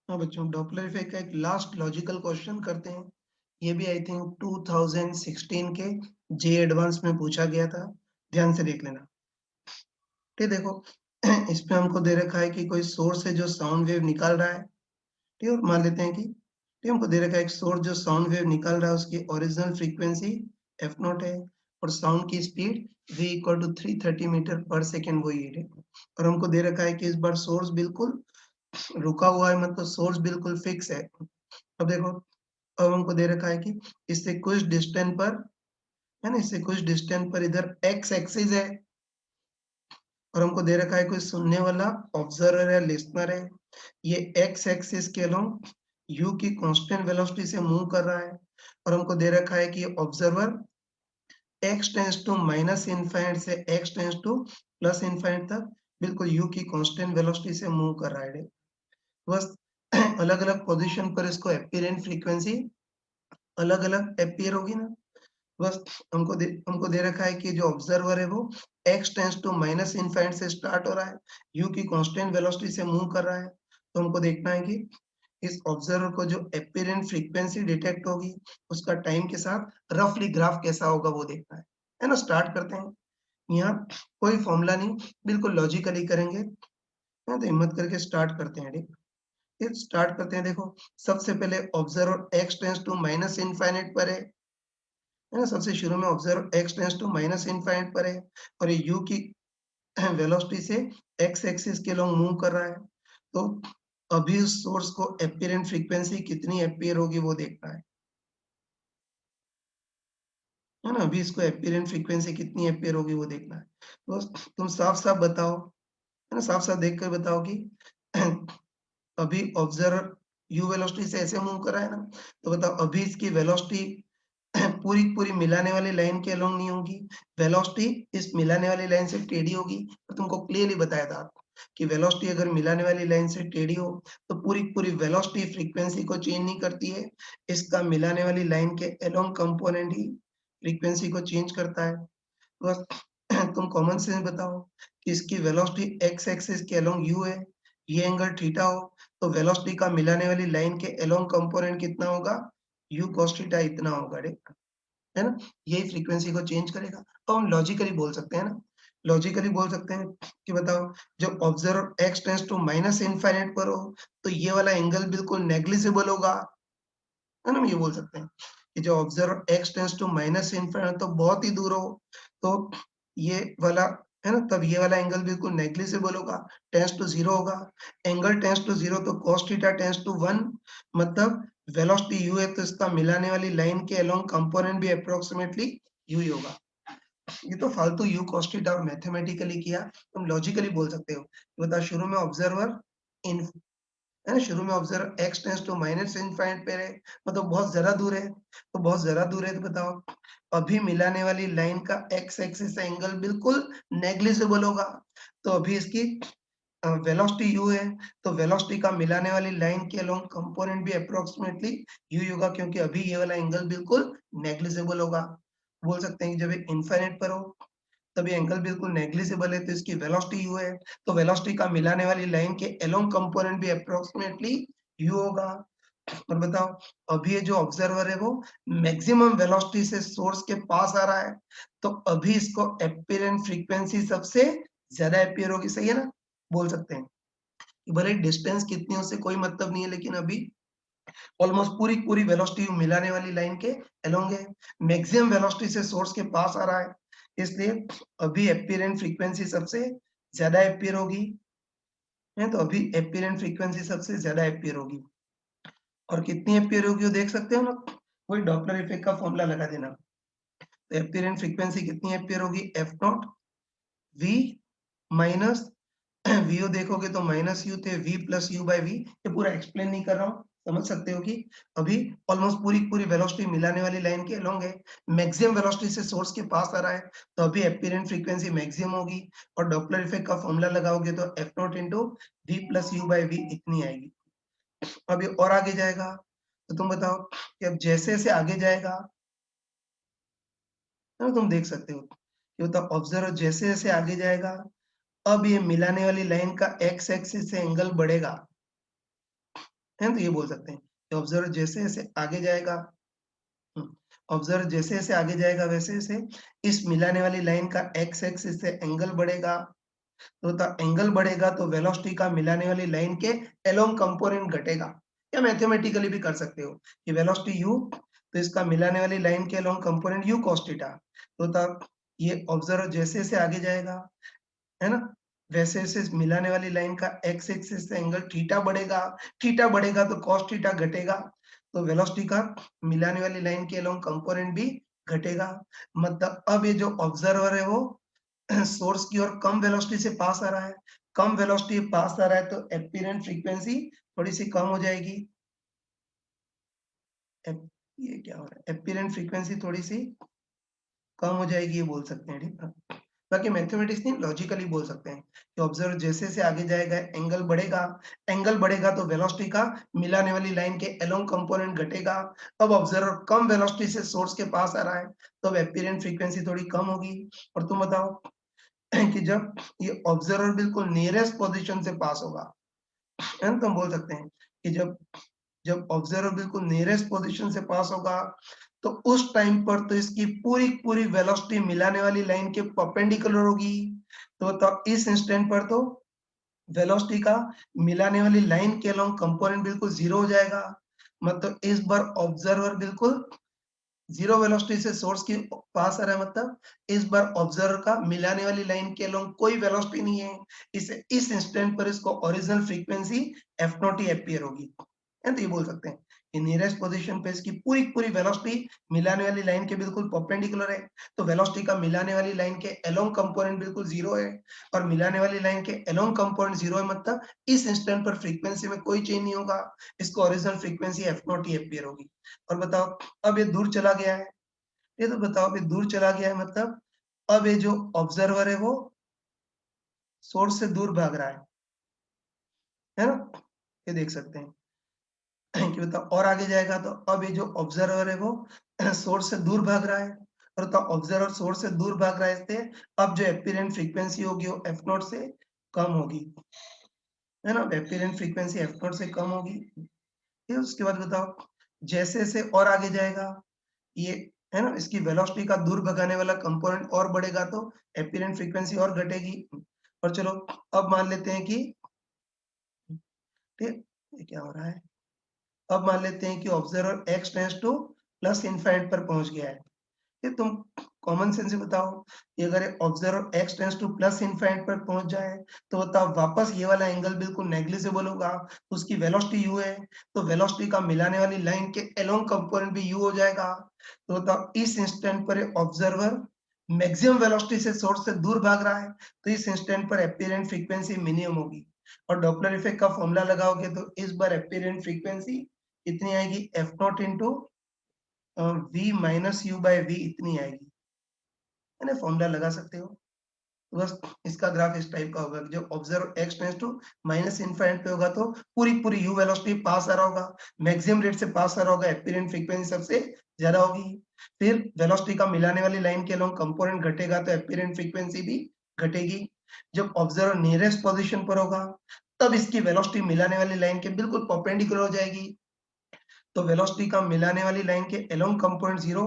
हाँ बच्चों, डॉपलर इफेक्ट का एक लास्ट लॉजिकल क्वेश्चन करते हैं, ये भी आई थिंक 2016 के जे एडवांस में पूछा गया था, ध्यान से देख लेना। ठीक, देखो इसमें हमको दे रखा है कि कोई सोर्स है जो साउंड वेव निकाल रहा है, ठीक है, मान लेते हैं कि ठीक, हमको दे रखा है एक सोर्स जो साउंड वेव निकाल रहा है, उसकी ओरिजिनल फ्रीक्वेंसी एफ नॉट है और साउंड की speed v equal to 330 metre per second वो ये है। और हमको दे रखा है कि इस बार सोर्स बिल्कुल रुका हुआ है, मतलब सोर्स बिल्कुल फिक्स है। अब देखो, अब हमको दे रखा है कि इससे कुछ डिस्टेंस पर, है ना, इससे कुछ डिस्टेंस पर इधर एक्स एक्सिस है और हमको दे रखा है कोई सुनने वाला ऑब्जर्वर है, लिसनर है, ये एक्स एक्सिस के अलोंग यू की कांस्टेंट वेलोसिटी से मूव कर रहा है और हमको दे रखा है कि observer x tends to minus infinite से x tends to plus infinite तक बिल्कुल u की कांस्टेंट वेलोसिटी से मूव कर रहा है। बस अलग अलग पोजीशन पर इसको अपीयरेंट फ्रीक्वेंसी अलग अलग अपीयर होगी ना। बस हमको दे रखा है कि जो ऑब्जर्वर है वो x tends to minus infinite से स्टार्ट हो रहा है, u की कांस्टेंट वेलोसिटी से मूव कर रहा है, तो हमको देखना है कि इस ऑब्जर्वर को जो अपीयरेंट फ्रीक्वेंसी डिटेक्ट होगी उसका टाइम के साथ रफली ग्राफ कैसा होगा वो देखना है ना। स्टार्ट करते हैं, यहाँ कोई फॉर्मूला नहीं, बिल्कुल लॉजिकली करेंगे, तो हिम्मत करके स्टार्ट करते हैं। ठीक, फिर स्टार्ट करते हैं। देखो, सबसे पहले observer x tends to minus infinite पर है ना, सबसे शुरू में observe x tends to minus infinite पर है और ये u की वेलोसिटी से एक्स एक्सिस के अलोंग मूव कर रहा है, तो अभी उस सोर्स को एपिरेंट फ्रीक्वेंसी कितनी एम्पियर होगी वो देखना है ना? अभी इसको एपिरेंट फ्रीक्वेंसी कितनी एम्पियर होगी वो देखना है। तो तुम साफ-साफ बताओ, है ना? साफ-साफ देख कर बताओ कि अभी ऑब्जर्वर यू वेलोसिटी से ऐसे मूव कर रहा है ना, तो बताओ अभी इसकी वेलोसिटी पूरी मिलाने वाली लाइन के अलोंग नहीं होगी, वेलोसिटी इस मिलाने वाली लाइन से टेढ़ी होगी। तो तुमको क्लियरली बताया था कि वेलोसिटी अगर मिलाने वाली लाइन से टेढ़ी हो, तो पूरी वेलोसिटी फ्रीक्वेंसी को चेंज नहीं करती है, इसका मिलाने वाली लाइन के अलोंग कंपोनेंट ही फ्रीक्वेंसी को चेंज करता है। बस तुम कॉमन सेंस बताओ कि इसकी वेलोसिटी एक्स एक्सिस के अलोंग यू है, ये एंगल थीटा हो, तो वेलोसिटी का मिलाने वाली लाइन के अलोंग कंपोनेंट कितना होगा? यू cos थीटा इतना होगा, है ना? यही फ्रीक्वेंसी को चेंज करेगा। तो हम लॉजिकली बोल सकते हैं ना, लॉजिकली बोल सकते हैं कि बताओ जब observer x tends to minus infinite पर हो, तो ये वाला एंगल बिल्कुल नेग्लिजिबल होगा, है ना? हम ये बोल सकते हैं कि जो observer x tends to minus infinite तो बहुत ही दूर हो, तो ये वाला, है ना? तब ये वाला एंगल बिल्कुल नेग्लिजिबल होगा, टेंड्स टू 0 होगा। एंगल टेंड्स टू 0 तो cos थीटा टेंड्स टू 1, मतलब वेलोसिटी u है तो इसका मिलाने वाली लाइन के अलोंग कंपोनेंट भी अप्रोक्सीमेटली u ही होगा। ये तो फालतू u cos थीटा और मैथमेटिकली किया, तुम लॉजिकली बोल सकते हो। बता शुरू में ऑब्जर्वर इन, है ना? शुरू में observer x tends to minus infinite पे है, मतलब बहुत ज़्यादा दूर है, तो बहुत ज़्यादा दूर है तो बताओ अभी मिलाने वाली लाइन का x एक्सिस से एंगल बिल्कुल नेग्लिजिबल होगा। तो अभी इसकी वेलोसिटी u है, तो वेलोसिटी का मिलाने वाली लाइन के अलोंग कंपोनेंट भी अप्रोक्सीमेटली u ही होगा, क्योंकि अभी ये वाला एंगल बिल्कुल नेग्लिजिबल होगा। बोल सकते हैं कि जब ये इनफिनिट पर हो, तब ये एंगल बिल्कुल नेग्लिजिबल है, तो इसकी वेलोसिटी u है, तो वेलोसिटी का मिलाने वाली लाइन के अलोंग कंपोनेंट भी अप्रोक्सीमेटली u होगा। और बताओ अभी ये जो ऑब्जर्वर है वो मैक्सिमम वेलोसिटी से सोर्स के पास आ रहा है, तो अभी इसको एपिरेंट फ्रीक्वेंसी सबसे ज्यादा अपीयर होगी, सही है ना? बोल सकते हैं कि भले डिस्टेंस कितनी है उससे कोई मतलब नहीं है, लेकिन अभी ऑलमोस्ट पूरी वेलोसिटी मिलाने वाली लाइन के अलोंग है, मैक्सिमम वेलोसिटी से सोर्स के पास आ रहा है, इसलिए अभी एपिरेंट फ्रीक्वेंसी सबसे ज्यादा अपीयर होगी, है तो अभी एपिरेंट फ्रीक्वेंसी सबसे ज्यादा अपीयर होगी। और कितनी अपीयर होगी वो देख सकते हो ना, वही डॉपलर इफेक्ट का फॉर्मूला लगा देना। तो अपीरेंट फ्रीक्वेंसी कितनी अपीयर होगी? F naught we minus VO देखोगे तो माइनस यू थे, V plus U by we. ये पूरा एक्सप्लेन नहीं कर रहा हूँ, समझ सकते हो कि अभी ऑलमोस्ट पूरी वेलोसिटी मिलाने वाली लाइन के अलोंग है, मैक्सिमम वेलोसिटी से सोर्स के पास आ रहा है, तो अभी एपिरेंट फ्रीक्वेंसी मैक्सिमम होगी, और डॉपलर इफेक्ट का फॉर्मूला लगाओगे तो F naught into V plus U by V इतनी आएगी। अब ये और आगे जाएगा, तो तुम बताओ कि अब जैसे-जैसे आगे जाएगा, है ना? तुम देख सकते हो कि मतलब ऑब्जर्वर जैसे-जैसे आगे जाएगा, अब ये मिलाने वाली लाइन का एक्स एक्सिस से एंगल बढ़ेगा, है ना? तो ये बोल सकते हैं कि ऑब्जर्वर जैसे-जैसे आगे जाएगा, ऑब्जर्वर जैसे-जैसे आगे जाएगा वैसे-वैसे इस मिलाने वाली लाइन का एक्स एक्सिस से एंगल बढ़ेगा, तो एंगल बढ़ेगा तो वेलोसिटी का मिलाने वाली लाइन के अलोंग कंपोनेंट घटेगा, या मैथमेटिकली भी कर सकते हो कि वेलोसिटी u, तो इसका मिलाने वाली लाइन के along component u cos theta, तो तब ये ऑब्जर्वर जैसे जैसे आगे जाएगा, है ना? वैसे वैसे मिलाने वाली लाइन का एक्स एक्सिस से एंगल थीटा बढ़ेगा तो cos थीटा घटेगा, तो वेलोसिटी का मिलाने वाली लाइन के अलोंग कंपोनेंट भी घटेगा। मतलब अब ये जो ऑब्जर्वर है वो सोर्स की ओर कम वेलोसिटी से पास आ रहा है, कम वेलोसिटी पास आ रहा है, तो एपिरेंट फ्रीक्वेंसी थोड़ी सी कम हो जाएगी। ये क्या हो रहा है? एपिरेंट फ्रीक्वेंसी थोड़ी सी कम हो जाएगी, ये बोल सकते हैं, ठीक है? बाकी मैथमेटिक्स नहीं, लॉजिकली बोल सकते हैं कि ऑब्जर्वर जैसे से आगे जाएगा एंगल बढ़ेगा तो वेलोसिटी का मिलाने वाली लाइन के अलोंग कंपोनेंट घटेगा। अब ऑब्जर्वर कम वेलोसिटी से सोर्स के पास आ रहा है, तो अब एपिरेंट फ्रीक्वेंसी थोड़ी कम होगी। और तुम बताओ कि जब ये ऑब्जर्वर बिल्कुल नियरेस्ट पोजीशन से पास होगा, है ना? तो हम बोल सकते हैं कि जब जब ऑब्जर्वर बिल्कुल नियरेस्ट पोजीशन से पास होगा, तो उस टाइम पर तो इसकी पूरी वेलोसिटी मिलाने वाली लाइन के परपेंडिकुलर होगी, तो तब इस इंस्टेंट पर तो वेलोसिटी का मिलाने वाली लाइन के अलोंग कंपोनेंट बिल्कुल जीरो हो जाएगा, मतलब इस बार ऑब्जर्वर बिल्कुल जीरो वेलोसिटी से सोर्स के पास आ रहा है, मतलब इस बार ऑब्जर्वर का मिलाने वाली लाइन के अलोंग कोई वेलोसिटी नहीं है। इस इंस्टेंट पर इसको ओरिजिनल फ्रीक्वेंसी एफ नॉट ही अपीयर होगी, है तो ये बोल सकते हैं कि नियरेस्ट पोजीशन पे इसकी पूरी पूरी वेलोसिटी मिलाने वाली लाइन के बिल्कुल परपेंडिकुलर है। तो वेलोसिटी का मिलाने वाली लाइन के अलोंग कंपोनेंट बिल्कुल जीरो है, और मिलाने वाली लाइन के अलोंग कंपोनेंट जीरो है, मतलब इस इंस्टेंट पर फ्रीक्वेंसी में कोई चेंज नहीं होगा। इसको ओरिजिनल फ्रीक्वेंसी एफ नॉट ही अपीयर होगी। और बताओ, अब ये दूर चला गया है, ये तो बताओ अभी दूर चला गया है, मतलब अब ये जो ऑब्जर्वर है वो सोर्स से दूर भाग रहा है ना? ये देख सकते हैं कि बताओ और आगे जाएगा तो अब ये जो ऑब्जर्वर है वो सोर्स से दूर भाग रहा है, और तो ऑब्जर्वर सोर्स से दूर भाग रहा है, इससे अब जो एपिरेंट फ्रीक्वेंसी होगी वो एफ नॉट से कम होगी, है ना? एपिरेंट फ्रीक्वेंसी एफ नॉट से कम होगी। फिर उसके बाद बताओ, जैसे-जैसे और आगे जाएगा ये, है ना? इसकी वेलोसिटी का दूर भगाने वाला कंपोनेंट और बढ़ेगा तो एपिरेंट फ्रीक्वेंसी और घटेगी। और चलो अब मान लेते हैं कि ठीक, ये क्या हो रहा है? अब मान लेते हैं कि observer x tends two plus infinite पर पहुंच गया है। ये तुम कॉमन सेंस से बताओ कि अगर observer x tends two plus infinite पर पहुंच जाए तो बताओ वापस ये वाला एंगल बिल्कुल नेग्लिजिबल होगा, उसकी वेलोसिटी u है, तो वेलोसिटी का मिलाने वाली लाइन के अलोंग कंपोनेंट भी u हो जाएगा। तो बताओ इस इंस्टेंट पर ऑब्जर्वर मैक्सिमम वेलोसिटी से सोर्स से दूर भाग रहा है, तो इस इंस्टेंट पर एपिरेंट फ्रीक्वेंसी मिनिमम होगी। और डॉपलर इफेक्ट का फॉर्मूला लगाओगे तो इस बार एपिरेंट फ्रीक्वेंसी कितनी आएगी, F naught into V minus you by V इतनी आएगी, है ना? फॉर्मूला लगा सकते हो। तो बस इसका ग्राफ इस टाइप का होगा, जब observe x tends to minus infinite पे होगा तो पूरी पूरी u वेलोसिटी पास आ रहा होगा, मैक्सिमम रेट से पास आ रहा होगा, एपिरेंट फ्रीक्वेंसी सबसे ज्यादा होगी। फिर वेलोसिटी का मिलाने वाली लाइन के अलोंग कंपोनेंट घटेगा तो एपिरेंट फ्रीक्वेंसी भी घटेगी। जब ऑब्जर्वर नियरेस्ट पोजीशन पर होगा तब इसकी वेलोसिटी मिलाने वाली लाइन के बिल्कुल परपेंडिकुलर हो जाएगी, तो वेलोसिटी का मिलाने वाली लाइन के अलोंग कंपोनेंट जीरो,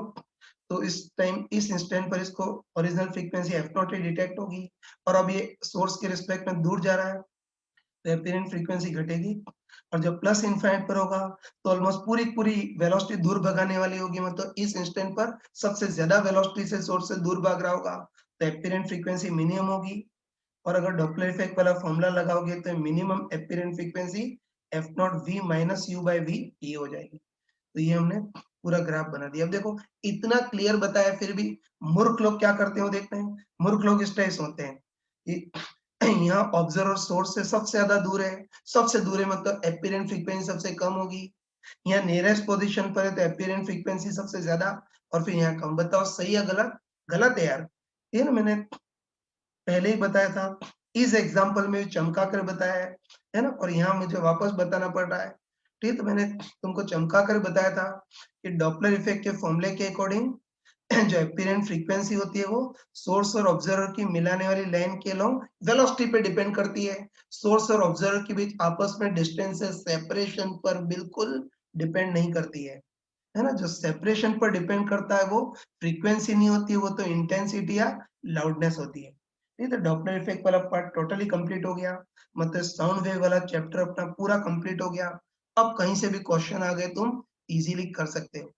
तो इस टाइम इस इंस्टेंट पर इसको original frequency F not detect होगी। और अब ये सोर्स के रिस्पेक्ट में दूर जा रहा है तो एपिरेंट फ्रीक्वेंसी घटेगी। और जब प्लस इनफिनिट पर होगा तो ऑलमोस्ट पूरी पूरी वेलोसिटी दूर भगाने वाली होगी, मतलब इस इंस्टेंट पर सबसे ज्यादा वेलोसिटी से सोर्स से दूर भाग रहा होगा, तो एपिरेंट फ्रीक्वेंसी मिनिमम होगी। और अगर डॉपलर इफेक्ट वाला फॉर्मूला लगाओगे तो minimum apparent frequency F naught we minus you by we ये हो जाएगी। तो ये हमने पूरा ग्राफ बना दिया। अब देखो इतना क्लियर बताया फिर भी मूर्ख लोग क्या करते हो देखते हैं। मूर्ख लोग इस टाइप से होते हैं कि यहाँ ऑब्जर्वर सोर्स से सबसे ज्यादा दूर है, सबसे दूर है मतलब एपिरेंट फ्रीक्वेंसी सबसे कम होगी। यहाँ नियरेस्ट पोजीशन पर है तो एपिरेंट फ्रीक्वेंसी सबसे ज्यादा, और फिर यहाँ कम। बताओ सही है गलत? गलत है यार, ये ना मैंने पहले ही बताया था, इस एग्जांपल में चमका कर बताया है ना, और यहाँ मुझे वापस बताना पड़ रहा है। ठीक, तो मैंने तुमको चमका कर बताया था कि डॉपलर इफेक्ट के फॉर्मूले के अकॉर्डिंग जो एपिरेंट फ्रीक्वेंसी होती है वो सोर्स और ऑब्जर्वर की मिलाने वाली लाइन के अलोंग वेलोसिटी पे डिपेंड करती है। सोर्स और ऑब्जर्वर के बीच आपस में डिस्टेंस से सेपरेशन पर बिल्कुल डिपेंड नहीं करती है ना? जो सेपरेशन पर डिपेंड करता है वो फ्रीक्वेंसी नहीं होती है, वो तो इंटेंसिटी या लाउडनेस होती है। नहीं तो डॉपलर इफेक्ट वाला पार्ट टोटली कंप्लीट हो गया, मतलब साउंड वेव वाला चैप्टर अपना पूरा कंप्लीट हो गया। अब कहीं से भी क्वेश्चन आ गए तुम इजीली कर सकते हो।